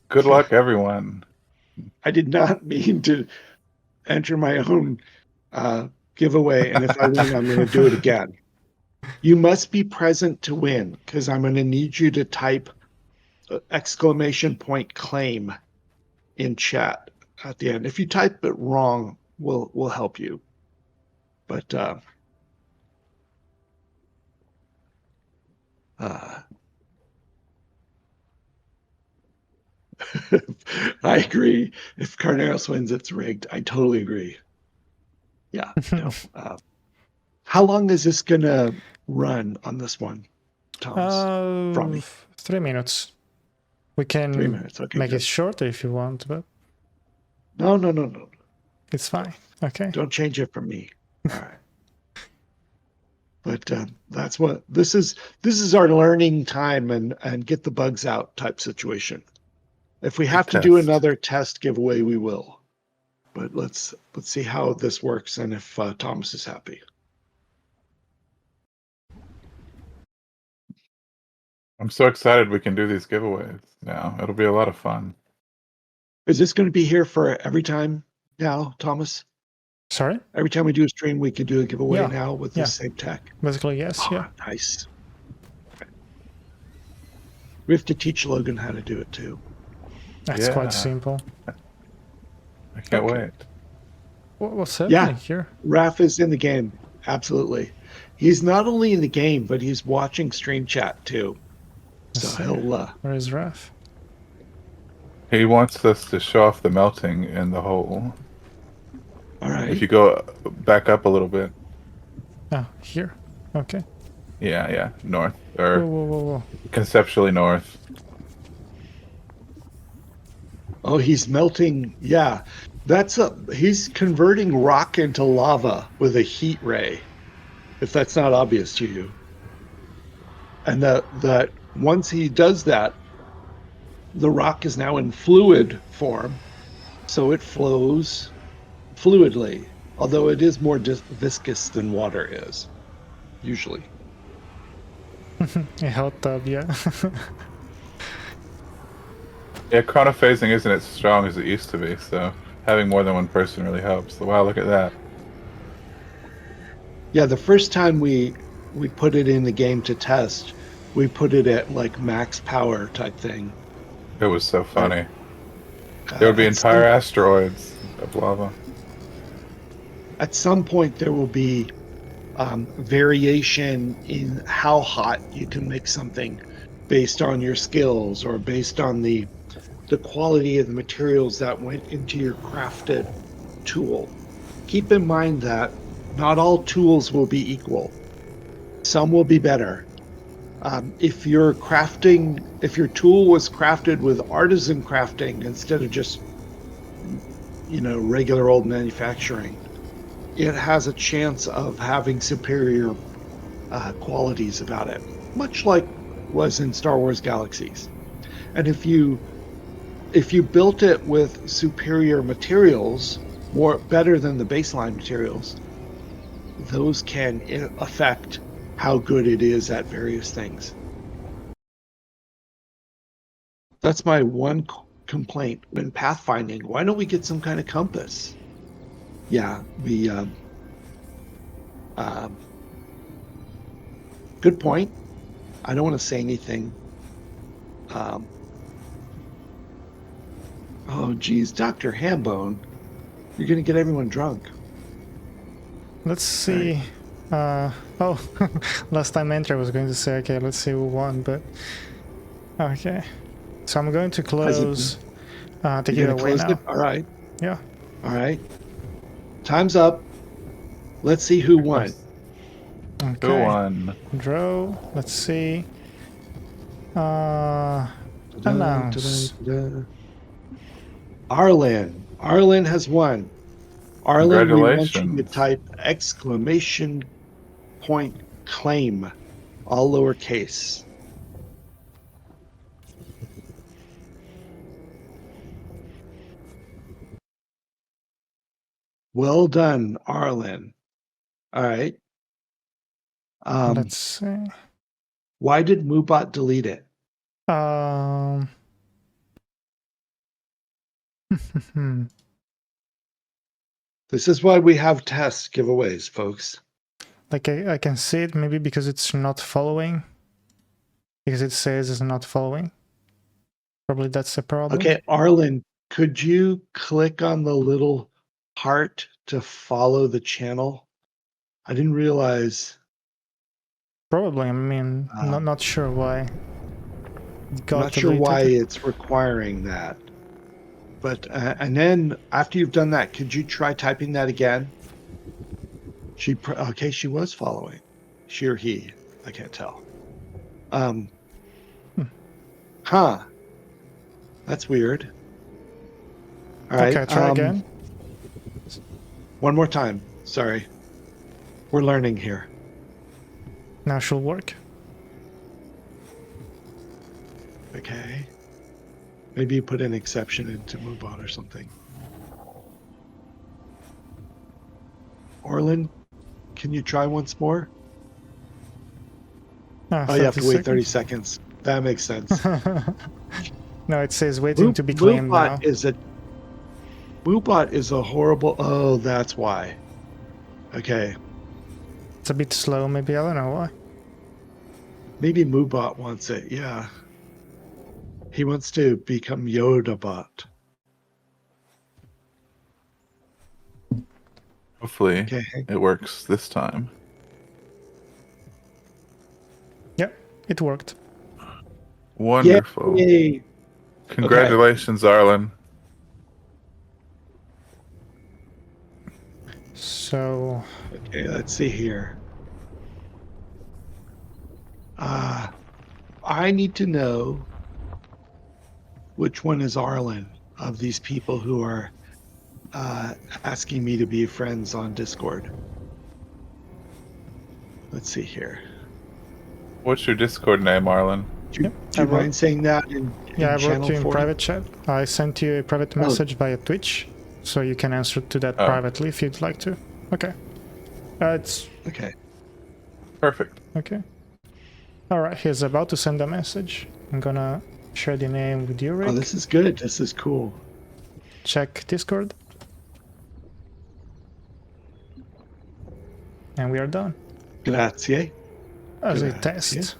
Good luck, everyone. I did not mean to enter my own giveaway, and if I win, I'm going to do it again. You must be present to win, because I'm going to need you to type !claim in chat at the end. If you type it wrong, we'll help you. But I agree. If Carneros wins, it's rigged. I totally agree. Yeah. No. How long is this going to run on this one, Thomas? From me? 3 minutes. We can 3 minutes. Okay, make good. it shorter if you want, but No. it's fine. Okay. Don't change it for me. All right. But that's what this is. This is our learning time and get the bugs out type situation. If we have to do another test giveaway, we will. But let's see how this works and if Thomas is happy. I'm so excited we can do these giveaways now. It'll be a lot of fun. Is this going to be here for every time now, Thomas? Sorry? Every time we do a stream, we can do a giveaway Yeah. now with the same tech. Basically, yes. Oh, Yeah. nice. We have to teach Logan how to do it too. That's Yeah. quite simple. I can't Okay. wait. What's happening here? Raph is in the game. Absolutely. He's not only in the game, but he's watching stream chat too. Let's So see. he'll Where is Raph? He wants us to show off the melting in the hole. all right. If you go back up a little bit. Oh, here. Okay. Yeah, north. Whoa, Or whoa, whoa, whoa. conceptually north. Oh, he's melting. Yeah. He's converting rock into lava with a heat ray, if that's not obvious to you. And that once he does that, the rock is now in fluid form, so it flows fluidly, although it is more viscous than water is, usually. A hot tub, yeah. Yeah, chronophasing isn't as strong as it used to be, so having more than one person really helps. So, wow, look at that. Yeah, the first time we put it in the game to test, we put it at like max power type thing. It was so funny. There would be entire asteroids of lava. At some point, there will be variation in how hot you can make something based on your skills or based on the quality of the materials that went into your crafted tool. Keep in mind that not all tools will be equal. Some will be better. If your tool was crafted with artisan crafting instead of just, regular old manufacturing, it has a chance of having superior qualities about it, much like was in Star Wars Galaxies. And if you built it with superior materials, better than the baseline materials, those can affect how good it is at various things. That's my one complaint when pathfinding. Why don't we get some kind of compass? Yeah, good point. I don't want to say anything. Oh, geez, Dr. Hambone, you're going to get everyone drunk. Let's see. Oh, last time enter I was going to say, okay, let's see who won, but... Okay. So I'm going to close... take it away now. All right. Yeah. All right. Time's up. Let's see who won. Okay. Who won? Draw. Let's see. Announce. Arlen. Arlen has won. Arlen, we want you to Congratulations. type exclamation point claim, all lowercase. Well done, Arlen. All right. Let's see. Why did Moobot delete it? This is why we have test giveaways, folks. Like I can see it maybe because it's not following. Because it says it's not following. Probably that's the problem. Okay, Arlen, could you click on the little heart to follow the channel? I didn't realize. Probably, I mean, not sure why. I'm not sure why it's requiring that. But, and then after you've done that, could you try typing that again? Okay, she was following. She or he, I can't tell. Huh. That's weird. All right. Okay, try again. One more time. Sorry. We're learning here. Now she'll work. Okay. Maybe you put an exception into MoveOn or something. Orlin, can you try once more? Oh, you have to wait 30 seconds. That makes sense. No, it says waiting to be claimed now. MoveBot is a horrible... Oh, that's why. Okay. It's a bit slow, maybe. I don't know why. Maybe MoveBot wants it, yeah. He wants to become Yoda bot. Hopefully, Okay. it works this time. Yep, it worked. Wonderful. Yay! Congratulations, Arlen. So Okay, let's see here. I need to know which one is Arlen of these people who are asking me to be friends on Discord. Let's see here. What's your Discord name, Arlen? Do Yep, you I wrote- mind saying that in yeah, I wrote channel you in 40? private chat. I sent you a private message via Twitch, so you can answer to that privately if you'd like to. Okay. It's Okay. Perfect. okay. All right, he's about to send a message. I'm gonna share the name with you, Rick. Oh, this is good. This is cool. Check Discord. And we are done. Grazie. As a Grazie. test.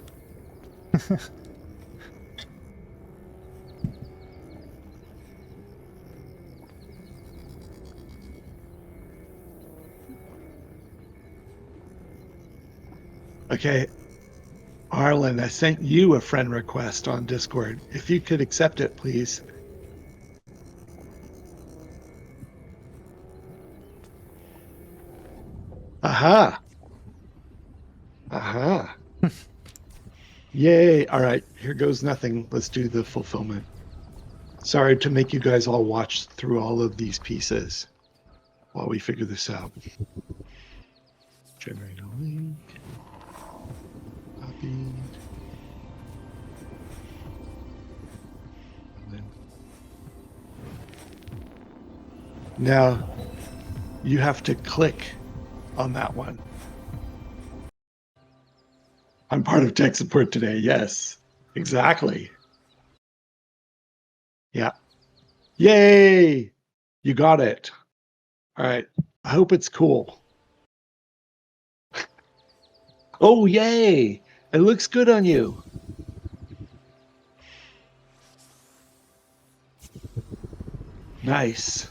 Okay. Arlen, I sent you a friend request on Discord. If you could accept it, please. Aha. Aha. Yay. All right. Here goes nothing. Let's do the fulfillment. Sorry to make you guys all watch through all of these pieces while we figure this out. Generate a link. Copy. And then... Now, you have to click on that one. I'm part of tech support today. Yes, exactly. Yeah. Yay! You got it. All right. I hope it's cool. Oh, yay! It looks good on you. Nice.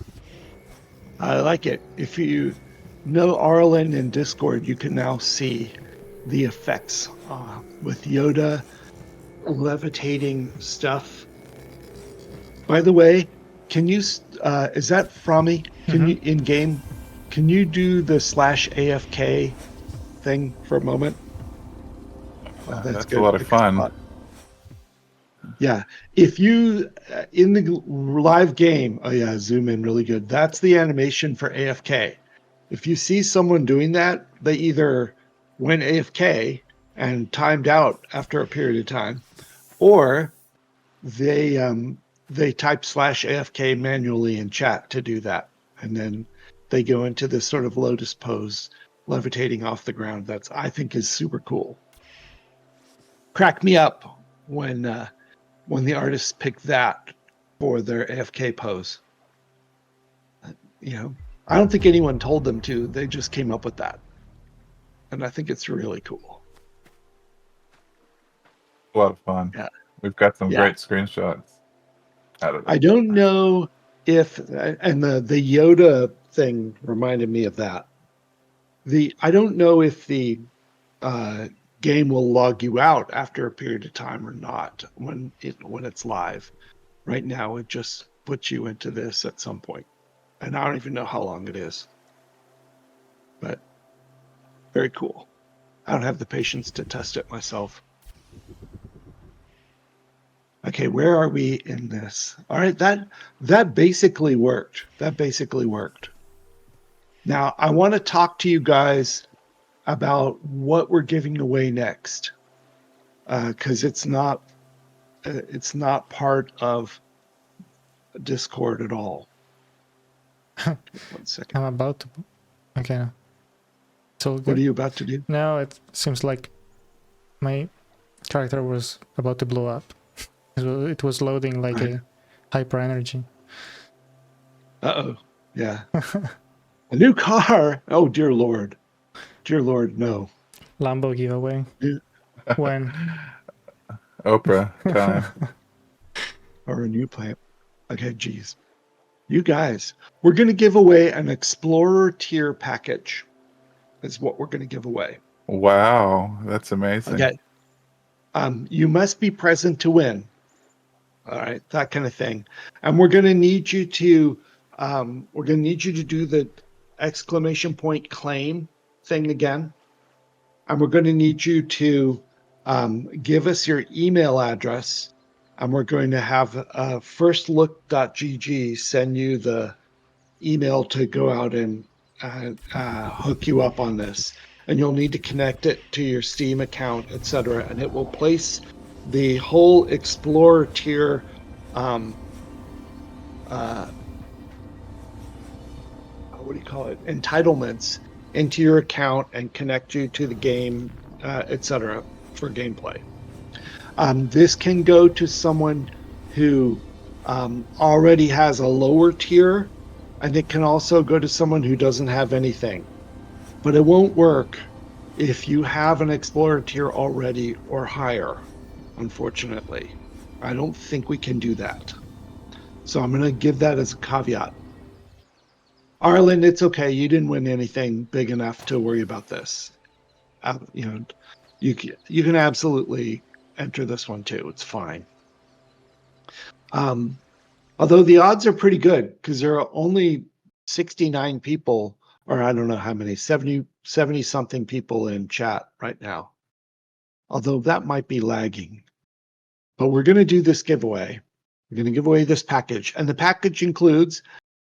I like it. If you know Arlen in Discord, you can now see the effects with Yoda levitating stuff. By the way, can you, is that Frami? Can you, in game, can you do the /AFK thing for a moment? Oh, That's good. a lot of fun. Yeah. If you, in the live game, oh yeah, zoom in really good. That's the animation for AFK. If you see someone doing that, they either went AFK and timed out after a period of time, or they type /AFK manually in chat to do that. And then they go into this sort of lotus pose, levitating off the ground. That's, I think, is super cool. Crack me up when the artists pick that for their AFK pose. You know, I don't think anyone told them to. They just came up with that. And I think it's really cool. A lot of fun. Yeah. We've got some great screenshots out of it. I don't know if, and the Yoda thing reminded me of that. I don't know if the game will log you out after a period of time or not when it's live. Right now, it just puts you into this at some point. And I don't even know how long it is. But very cool. I don't have the patience to test it myself. Okay, where are we in this? All right, that basically worked. That basically worked. Now, I want to talk to you guys about what we're giving away next, because it's not part of Discord at all. 1 second. I'm about to. Okay. It's all good. What are you about to do? Now it seems like my character was about to blow up. It was loading like a hyper energy. Uh-oh. Yeah. A new car. Oh, dear Lord. Dear Lord, no. Lambo giveaway. Yeah. When? Oprah time. or a new player. Okay, geez. You guys, we're going to give away an Explorer tier package. Is what we're going to give away. Wow, that's amazing. Okay. You must be present to win. All right, that kind of thing. And we're going to need you to do the exclamation point claim thing again. And we're going to need you to give us your email address. And we're going to have firstlook.gg send you the email to go out and hook you up on this. And you'll need to connect it to your Steam account, etc. And it will place the whole Explorer tier entitlements into your account and connect you to the game, etc. for gameplay. This can go to someone who already has a lower tier, and it can also go to someone who doesn't have anything. But it won't work if you have an Explorer tier already or higher, unfortunately. I don't think we can do that. So I'm going to give that as a caveat. Arlen, it's okay. You didn't win anything big enough to worry about this. You can absolutely enter this one too. It's fine. Although the odds are pretty good because there are only 69 people, or I don't know how many, 70 something people in chat right now. Although that might be lagging. But we're going to do this giveaway. We're going to give away this package. And the package includes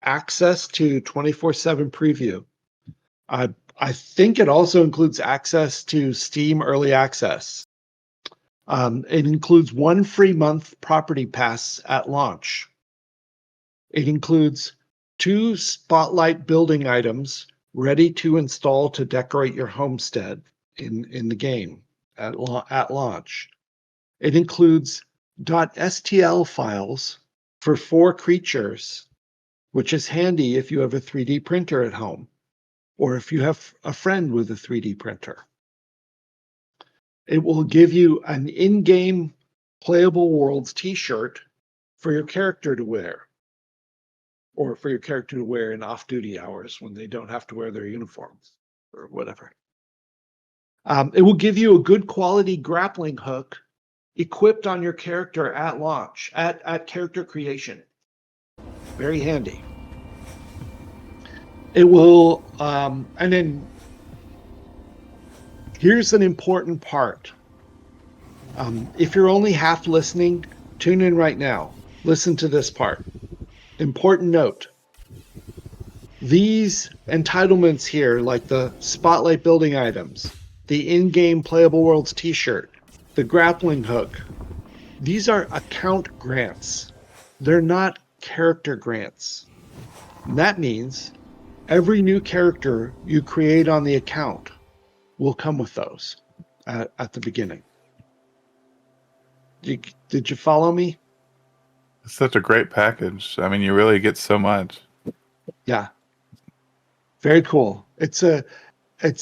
access to 24/7 preview. I think it also includes access to Steam Early Access. It includes 1 free month property pass at launch. It includes 2 spotlight building items ready to install to decorate your homestead in the game at launch. It includes .stl files for 4 creatures, which is handy if you have a 3D printer at home, or if you have a friend with a 3D printer. It will give you an in-game Playable Worlds t-shirt for your character to wear, or for your character to wear in off-duty hours when they don't have to wear their uniforms or whatever. It will give you a good quality grappling hook equipped on your character at launch, at character creation. Very handy. It will, and then here's an important part. If you're only half listening, tune in right now. Listen to this part. Important note. These entitlements here, like the spotlight building items, the in-game Playable Worlds t-shirt, the grappling hook, these are account grants. They're not character grants. And that means every new character you create on the account will come with those at the beginning. Did you follow me? It's such a great package. I mean, you really get so much. Yeah. Very cool. It's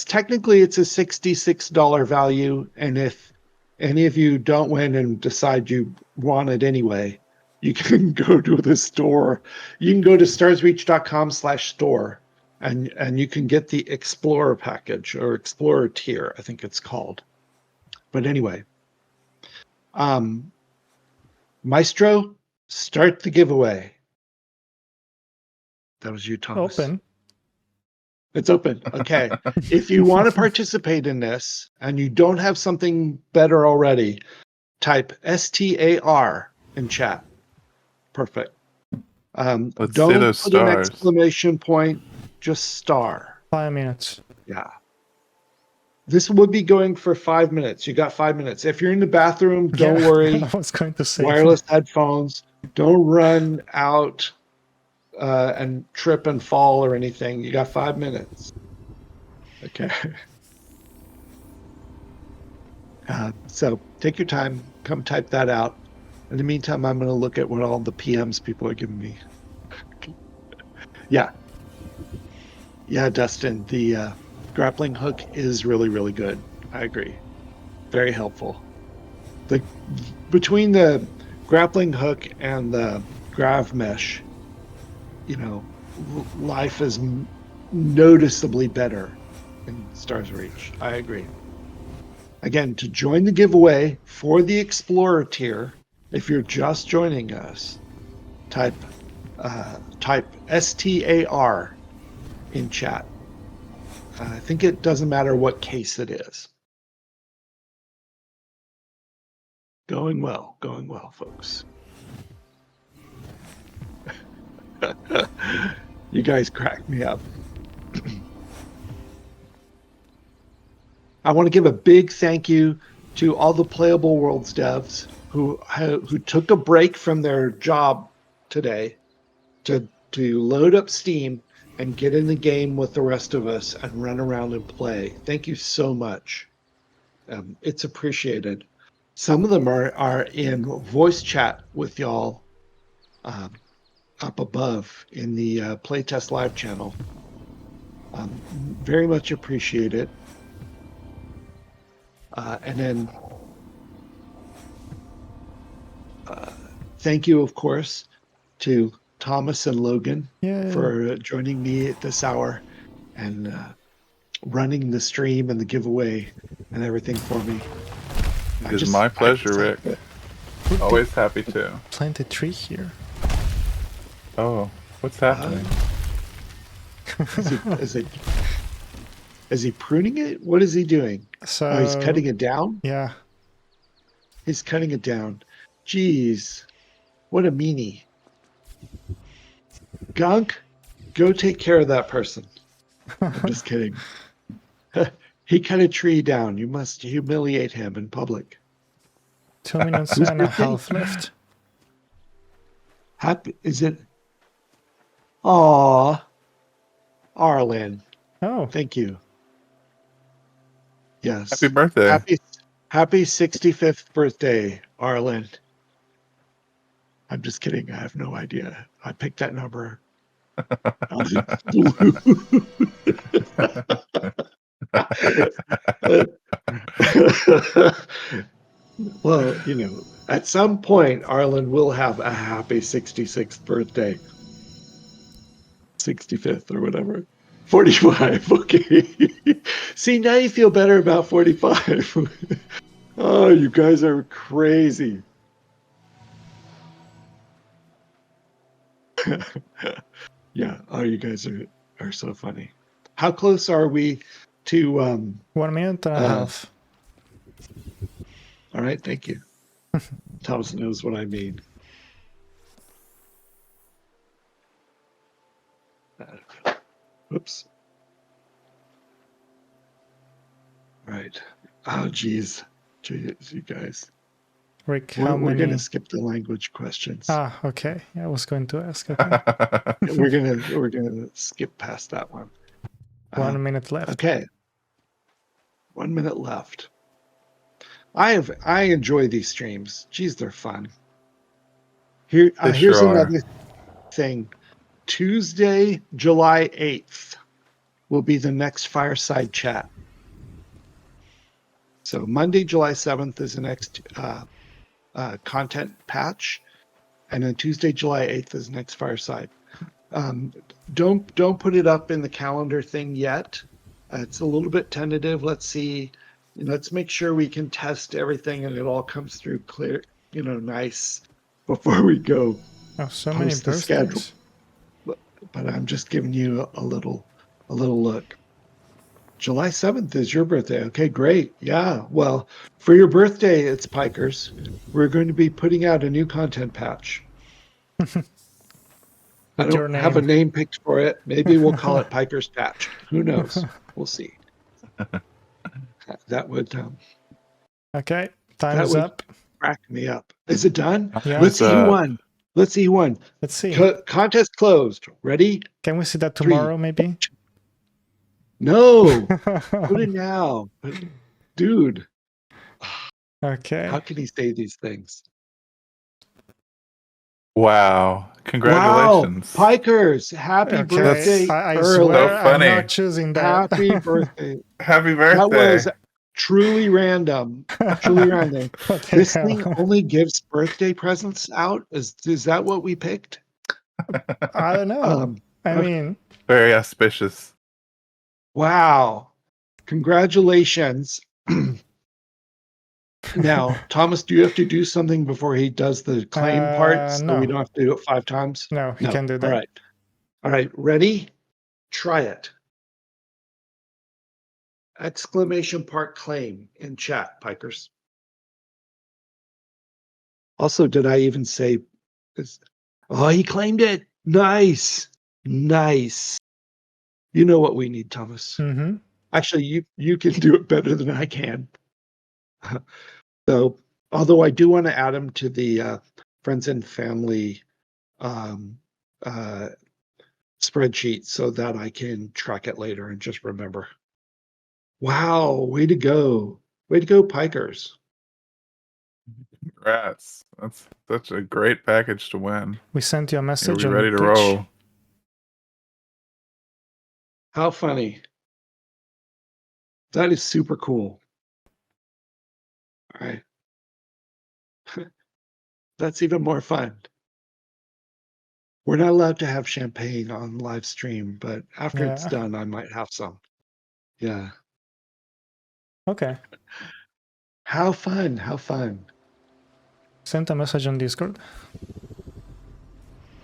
technically a $66 value, and if any of you don't win and decide you want it anyway, you can go to the store. You can go to starsreach.com/store and you can get the Explorer package, or Explorer tier, I think it's called. But anyway, Maestro, start the giveaway. That was you, Thomas. Open. It's open. Okay. If you want to participate in this and you don't have something better already, type STAR in chat. Perfect. Let's see Don't those put an stars. exclamation point, just star. 5 minutes. Yeah. This would be going for 5 minutes. You got 5 minutes. If you're in the bathroom, don't worry. I was going to say Wireless headphones. Don't run out and trip and fall or anything. You got 5 minutes. Okay. So take your time. Come type that out. In the meantime, I'm going to look at what all the PMs people are giving me. Yeah. Yeah, Dustin, the grappling hook is really, really good. I agree. Very helpful. Between the grappling hook and the grav mesh, life is noticeably better in Stars Reach. I agree. Again, to join the giveaway for the Explorer tier, if you're just joining us, type STAR in chat. I think it doesn't matter what case it is. Going well, folks. You guys crack me up. I want to give a big thank you to all the Playable Worlds devs who took a break from their job today to load up Steam and get in the game with the rest of us and run around and play. Thank you so much. It's appreciated. Some of them are in voice chat with y'all up above in the Playtest Live channel. Very much appreciate it. And then thank you, of course, to Thomas and Logan for joining me at this hour and running the stream and the giveaway and everything for me. It is my pleasure, Rick. Always happy to. Plant a tree here. Oh, what's happening? Is he pruning it? What is he doing? So he's cutting it down? Yeah. He's cutting it down. Jeez. What a meanie. Gunk, go take care of that person. I'm just kidding. He cut a tree down. You must humiliate him in public. 2 minutes and a half left. Happy? Is it? Aw. Arlen. Oh. Thank you. Yes. Happy birthday. Happy 65th birthday, Arlen. I'm just kidding. I have no idea. I picked that number. Well, at some point, Arlen will have a happy 66th birthday. 65th or whatever. 45. Okay. See, now you feel better about 45. Oh, you guys are crazy. Yeah. Oh, you guys are so funny. How close are we to 1 minute and a half? All right, thank you. Thomas knows what I mean. Whoops. Right. Oh, geez, you guys. Rick, We're going to skip the language questions. Ah, okay. I was going to ask. Okay. We're gonna skip past that one. 1 minute left. Okay. 1 minute left. I enjoy these streams. Geez, they're fun. Here's another thing. Tuesday, July 8th will be the next fireside chat. So Monday, July 7th is the next content patch, and then Tuesday, July 8th is the next fireside. Don't put it up in the calendar thing yet. It's a little bit tentative. Let's see. Let's make sure we can test everything and it all comes through clear, nice before we go. Oh, so many the schedule. But I'm just giving you a little look. July 7th is your birthday. Okay, great. Yeah. Well, for your birthday, it's Pikers. We're going to be putting out a new content patch. I don't have a name picked for it. Maybe we'll call it Pikers Patch. Who knows? We'll see. That would okay, time is up. Crack me up. Is it done? Yeah. Let's see who won. Let's see. Contest closed. Ready? Can we see that tomorrow, maybe? No. Put it now. Dude. Okay. How can he say these things? Wow. Congratulations. Wow. Pikers. Happy birthday. I early. swear So funny. I'm not choosing that. Happy birthday. Happy birthday. Truly random. Truly random. What the This hell? thing only gives birthday presents out? Is that what we picked? I don't know. I okay. mean, Very auspicious. Wow. Congratulations. Now, Thomas, do you have to do something before he does the claim part so we no, don't have to do it 5 times? no, he can do that. All right. All right. Ready? Try it. Exclamation part claim in chat, Pikers. Also, did I even say this? Oh, he claimed it. Nice. Nice. You know what we need, Thomas. Mm-hmm. Actually, you can do it better than I can. So, although I do want to add him to the friends and family um, uh, spreadsheet so that I can track it later and just remember. Wow, way to go. Way to go, Pikers. Congrats. That's such a great package to win. We sent you a Are message we on ready to Twitch. roll? How funny. That is super cool. All right. That's even more fun. We're not allowed to have champagne on live stream, but after it's Yeah. done, I might have some. Yeah. Okay. How fun. How fun. Sent a message on Discord.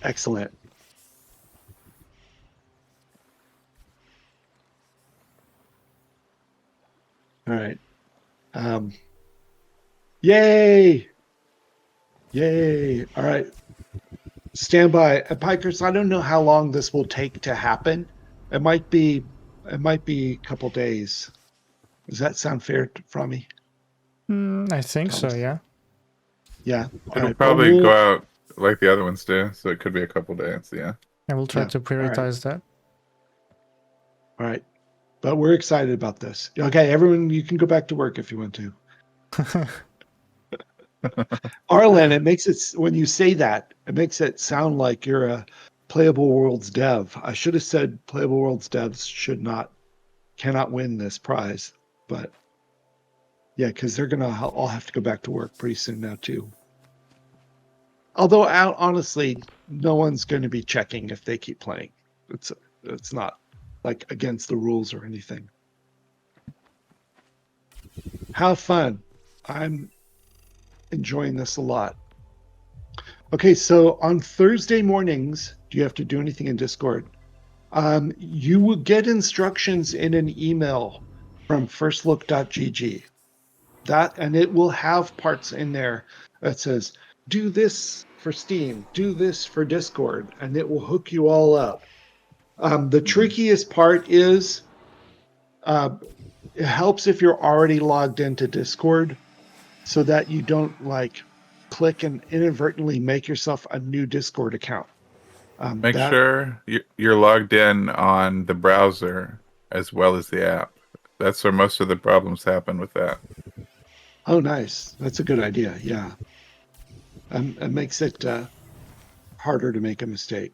Excellent. All right. Yay! Yay! All right. Stand by. Pikers, I don't know how long this will take to happen. It might be a couple days. Does that sound fair from me? I think so, Thomas? yeah. Yeah. All It'll right. probably go out like the other ones do, so it could be a couple days. Yeah. I will try Yeah, to prioritize that. All right. But we're excited about this. Okay, everyone, you can go back to work if you want to. Arlen, it makes it, when you say that, it makes it sound like you're a Playable Worlds dev. I should have said Playable Worlds devs cannot win this prize. But yeah, because they're going to all have to go back to work pretty soon now, too. Although, honestly, no one's going to be checking if they keep playing. It's not like against the rules or anything. How fun. I'm enjoying this a lot. Okay, so on Thursday mornings, do you have to do anything in Discord? You will get instructions in an email from firstlook.gg. And it will have parts in there that says, do this for Steam, do this for Discord, and it will hook you all up. The trickiest part is it helps if you're already logged into Discord so that you don't click and inadvertently make yourself a new Discord account. Make sure you're logged in on the browser as well as the app. That's where most of the problems happen with that. Oh, nice. That's a good idea. Yeah. It makes it harder to make a mistake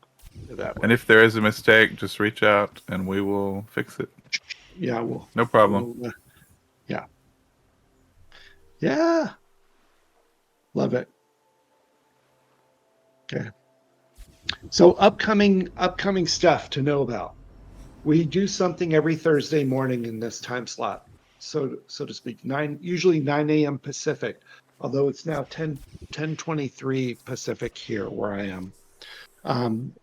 that way. And if there is a mistake, just reach out and we will fix it. Yeah, no problem. Yeah. Yeah. Love it. Okay. So upcoming stuff to know about. We do something every Thursday morning in this time slot, so to speak. Usually 9 a.m. Pacific, although it's now 10:23 Pacific here where I am.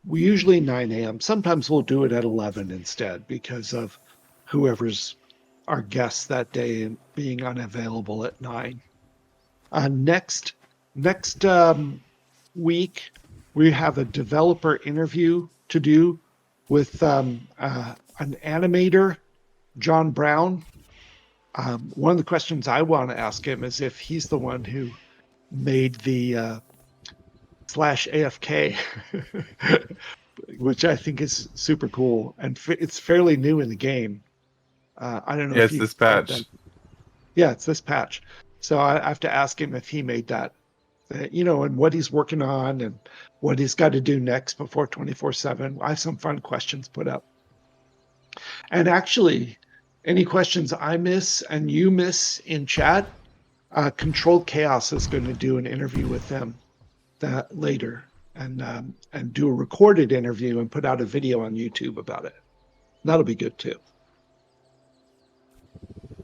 We usually 9 a.m. Sometimes we'll do it at 11 instead because of whoever's our guest that day being unavailable at 9. Next week, we have a developer interview to do with an animator, John Brown. One of the questions I want to ask him is if he's the one who made the /AFK, which I think is super cool, and it's fairly new in the game. I don't know if it's this patch. Yeah, it's this patch. So I have to ask him if he made that, and what he's working on and what he's got to do next before 24/7. I have some fun questions put up. And actually, Any questions I miss and you miss in chat? Controlled Chaos is going to do an interview with them that later, and do a recorded interview and put out a video on YouTube about it. That'll be good too.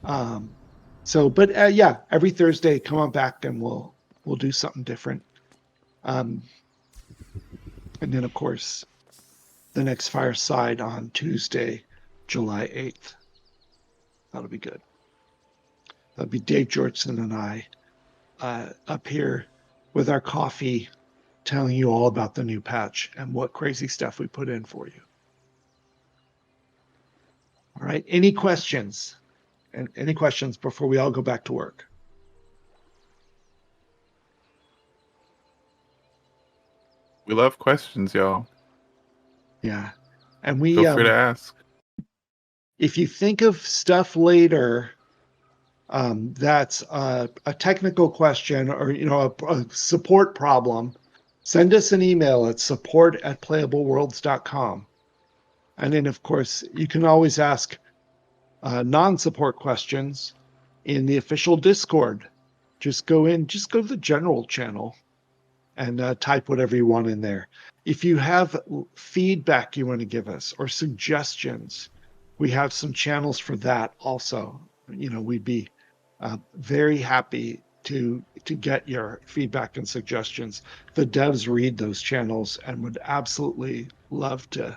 But yeah, every Thursday, come on back and we'll do something different. And then of course, the next fireside on Tuesday, July 8th. That'll be good. That'll be Dave Georgeson and I up here with our coffee, telling you all about the new patch and what crazy stuff we put in for you. All right. Any questions? And any questions before we all go back to work? We love questions, y'all. Yeah. And we Feel free to ask. if you think of stuff later that's a technical question or a support problem, send us an email at support@playableworlds.com. And then of course you can always ask non-support questions in the official Discord. Just go to the general channel and type whatever you want in there. If you have feedback you want to give us or suggestions, we have some channels for that also. We'd be very happy to get your feedback and suggestions. The devs read those channels and would absolutely love to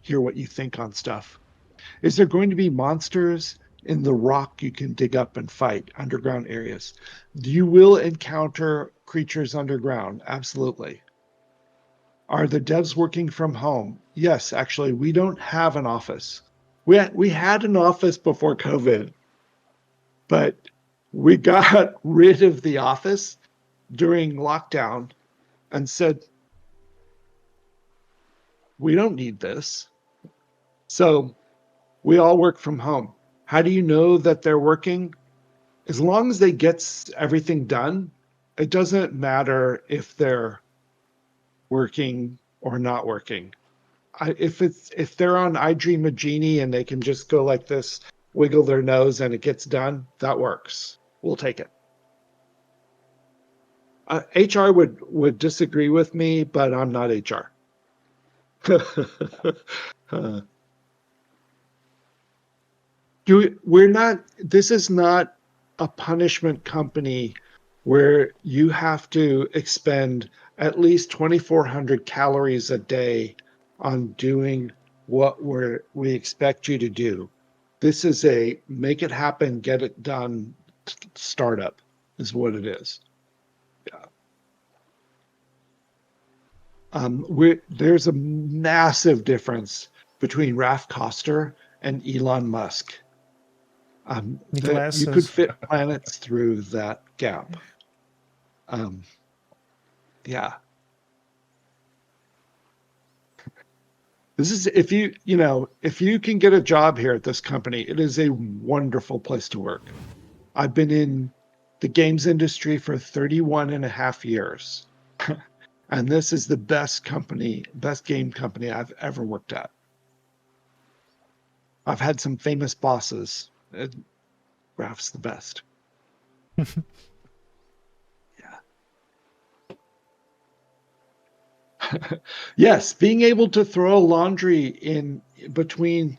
hear what you think on stuff. Is there going to be monsters in the rock you can dig up and fight, underground areas? You will encounter creatures underground, absolutely. Are the devs working from home? Yes, actually, we don't have an office. We had an office before COVID, but we got rid of the office during lockdown and said, we don't need this. So we all work from home. How do you know that they're working? As long as they get everything done, it doesn't matter if they're working or not working. If they're on I Dream a Genie and they can just go like this, wiggle their nose and it gets done, that works. We'll take it. HR would disagree with me, but I'm not HR. This is not a punishment company where you have to expend at least 2,400 calories a day on doing what we expect you to do. This is a make it happen, get it done startup is what it is. Yeah. There's a massive difference between Raf Koster and Elon Musk. You could fit planets through that gap. Yeah. This is if you can get a job here at this company, it is a wonderful place to work. I've been in the games industry for 31 and a half years. And this is the best game company I've ever worked at. I've had some famous bosses. Raf's the best. Yeah. Yes, being able to throw laundry in between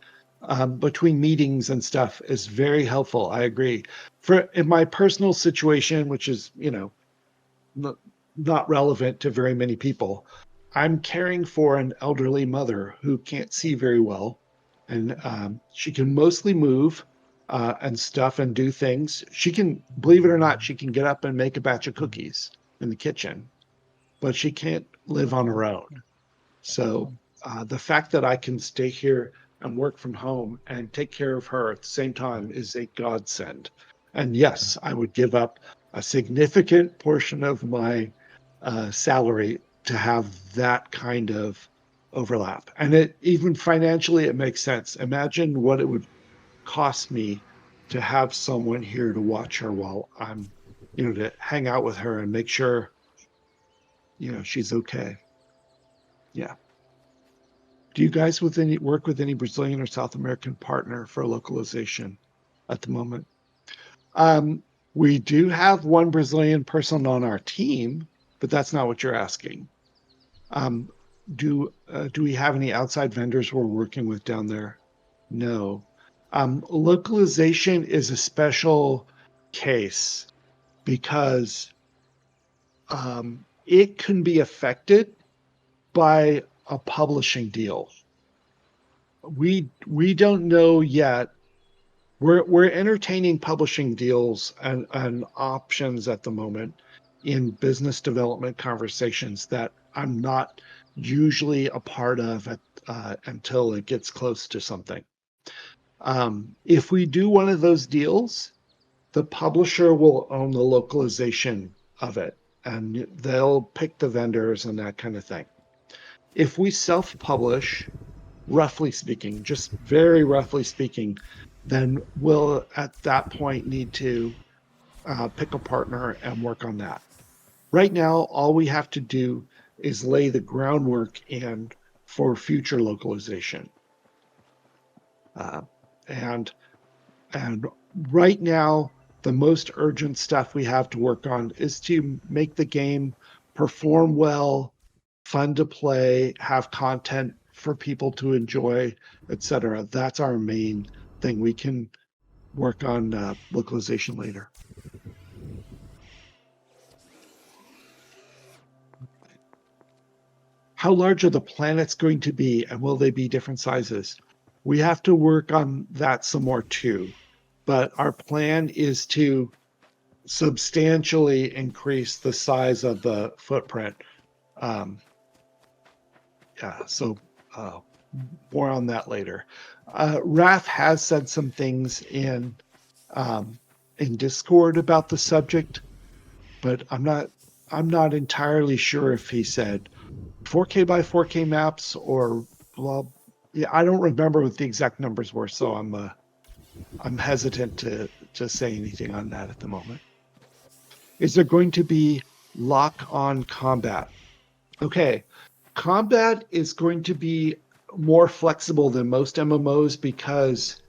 meetings and stuff is very helpful. I agree. In my personal situation, which is not relevant to very many people, I'm caring for an elderly mother who can't see very well, and she can mostly move and stuff and do things. She can, believe it or not, she can get up and make a batch of cookies in the kitchen, but she can't live on her own. So the fact that I can stay here and work from home and take care of her at the same time is a godsend. And yes, I would give up a significant portion of my salary to have that kind of overlap. And even financially, it makes sense. Imagine what it would cost me to have someone here to watch her while I'm, to hang out with her and make sure, she's okay. Yeah. Do you guys work with any Brazilian or South American partner for localization at the moment? We do have one Brazilian person on our team, but that's not what you're asking. Do we have any outside vendors we're working with down there? No. Localization is a special case because it can be affected by a publishing deal. We don't know yet. We're entertaining publishing deals and options at the moment in business development conversations that I'm not usually a part of until it gets close to something. If we do one of those deals, the publisher will own the localization of it, and they'll pick the vendors and that kind of thing. If we self-publish, roughly speaking, just very roughly speaking, then we'll at that point need to pick a partner and work on that. Right now, all we have to do is lay the groundwork in for future localization. And right now, the most urgent stuff we have to work on is to make the game perform well, fun to play, have content for people to enjoy, etc. That's our main thing. We can work on localization later. How large are the planets going to be, and will they be different sizes? We have to work on that some more too. But our plan is to substantially increase the size of the footprint. So more on that later. Raph has said some things in Discord about the subject, but I'm not entirely sure if he said 4K by 4K maps or well, yeah, I don't remember what the exact numbers were, so I'm hesitant to say anything on that at the moment. Is there going to be lock-on combat? Okay, combat is going to be more flexible than most MMOs because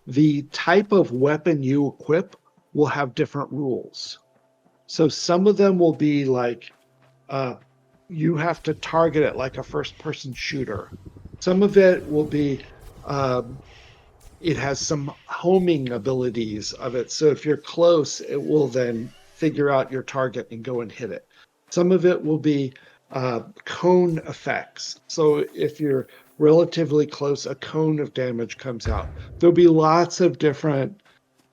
the type of weapon you equip will have different rules. So some of them will be like you have to target it like a first-person shooter. Some of it will be it has some homing abilities of it. So if you're close, it will then figure out your target and go and hit it. Some of it will be cone effects. So if you're relatively close, a cone of damage comes out. There'll be lots of different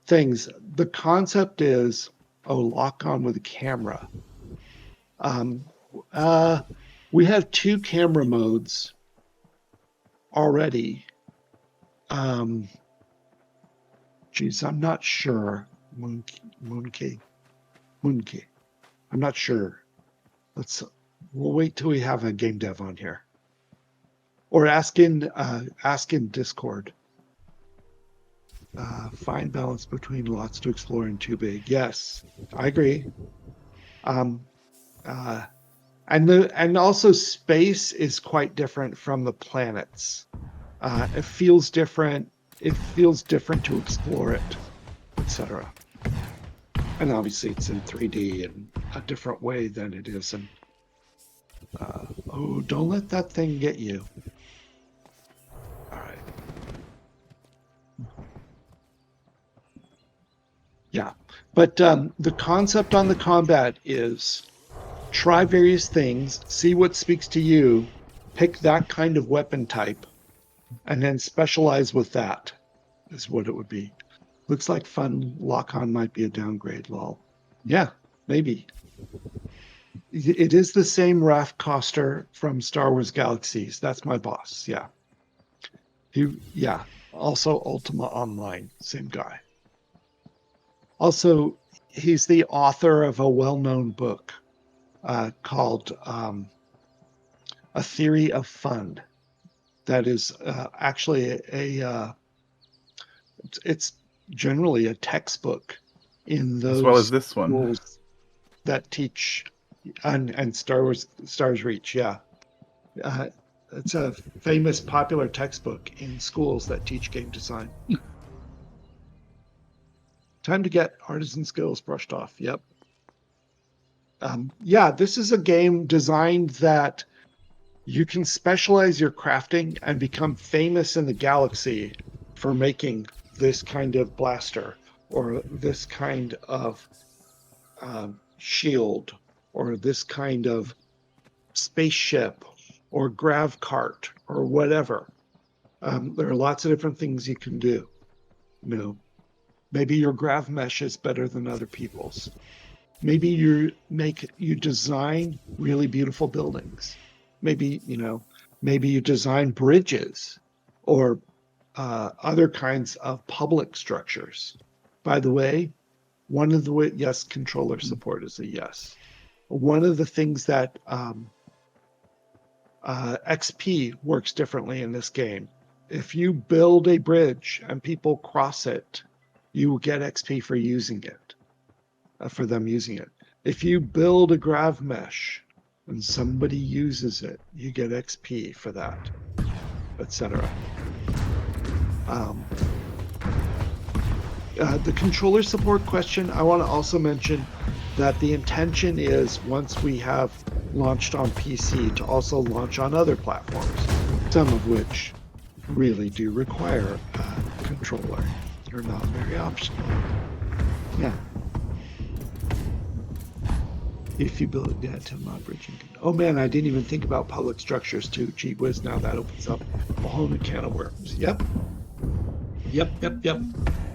things. The concept is, lock on with a camera. We have 2 camera modes already. Geez, I'm not sure. Moonkey. I'm not sure. We'll wait till we have a game dev on here, or ask in Discord. Fine balance between lots to explore and too big. Yes, I agree. And also space is quite different from the planets. It feels different. It feels different to explore it, etc. And obviously it's in 3D in a different way than it is in... don't let that thing get you. All right. Yeah, but the concept on the combat is try various things, see what speaks to you, pick that kind of weapon type, and then specialize with that, is what it would be. Looks like fun lock-on might be a downgrade, lol. Yeah, maybe. It is the same Raph Koster from Star Wars Galaxies. That's my boss, yeah. Also Ultima Online, same guy. Also, he's the author of a well-known book called A Theory of Fun. That is actually it's generally a textbook in those as well as this one schools that teach and Stars Reach, yeah. It's a famous, popular textbook in schools that teach game design. Time to get artisan skills brushed off. Yep. Yeah, this is a game designed that you can specialize your crafting and become famous in the galaxy for making this kind of blaster or this kind of shield or this kind of spaceship or grav cart or whatever. There are lots of different things you can do. You know, maybe your grav mesh is better than other people's. Maybe you design really beautiful buildings. Maybe you design bridges or other kinds of public structures. By the way, yes, controller support is a yes. One of the things that XP works differently in this game. If you build a bridge and people cross it, you will get XP for using it, for them using it. If you build a grav mesh and somebody uses it, you get XP for that, etc. The controller support question, I want to also mention that the intention is once we have launched on PC to also launch on other platforms, some of which really do require a controller. They're not very optional. Yeah. If you build it to mod bridging. Oh man, I didn't even think about public structures too. Gee whiz, now that opens up a whole new can of worms. Yep.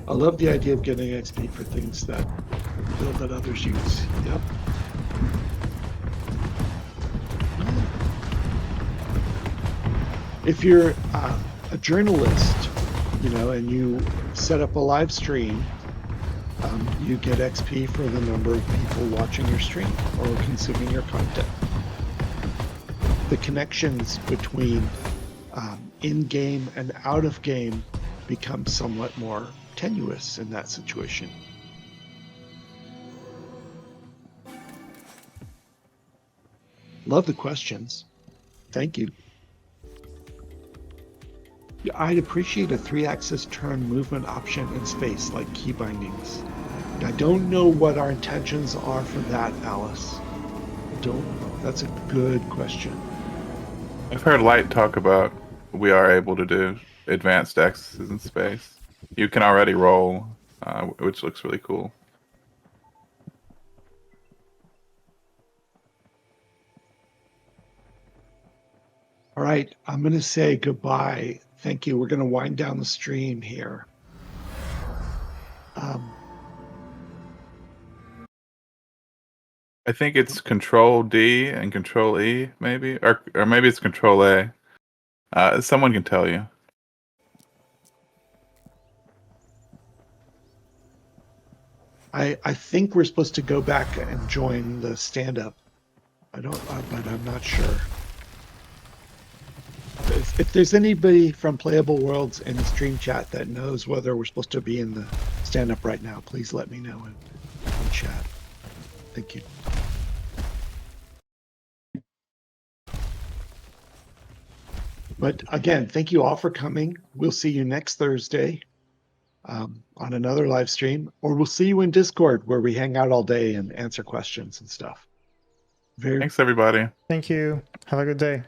I love the idea of getting XP for things that build that others use. Yep. If you're a journalist, and you set up a live stream, you get XP for the number of people watching your stream or consuming your content. The connections between in-game and out-of-game become somewhat more tenuous in that situation. Love the questions. Thank you. I'd appreciate a 3-axis turn movement option in space, like key bindings. I don't know what our intentions are for that, Alice. That's a good question. I've heard Light talk about we are able to do advanced axes in space. You can already roll, which looks really cool. All right, I'm going to say goodbye. Thank you. We're going to wind down the stream here. I think it's Control D and Control E, maybe, or maybe it's Control A. Someone can tell you. I think we're supposed to go back and join the stand-up. But I'm not sure. If there's anybody from Playable Worlds in the stream chat that knows whether we're supposed to be in the stand-up right now, please let me know in chat. Thank you. But again, thank you all for coming. We'll see you next Thursday on another live stream, or we'll see you in Discord where we hang out all day and answer questions and stuff. Thanks, everybody. Thank you. Have a good day.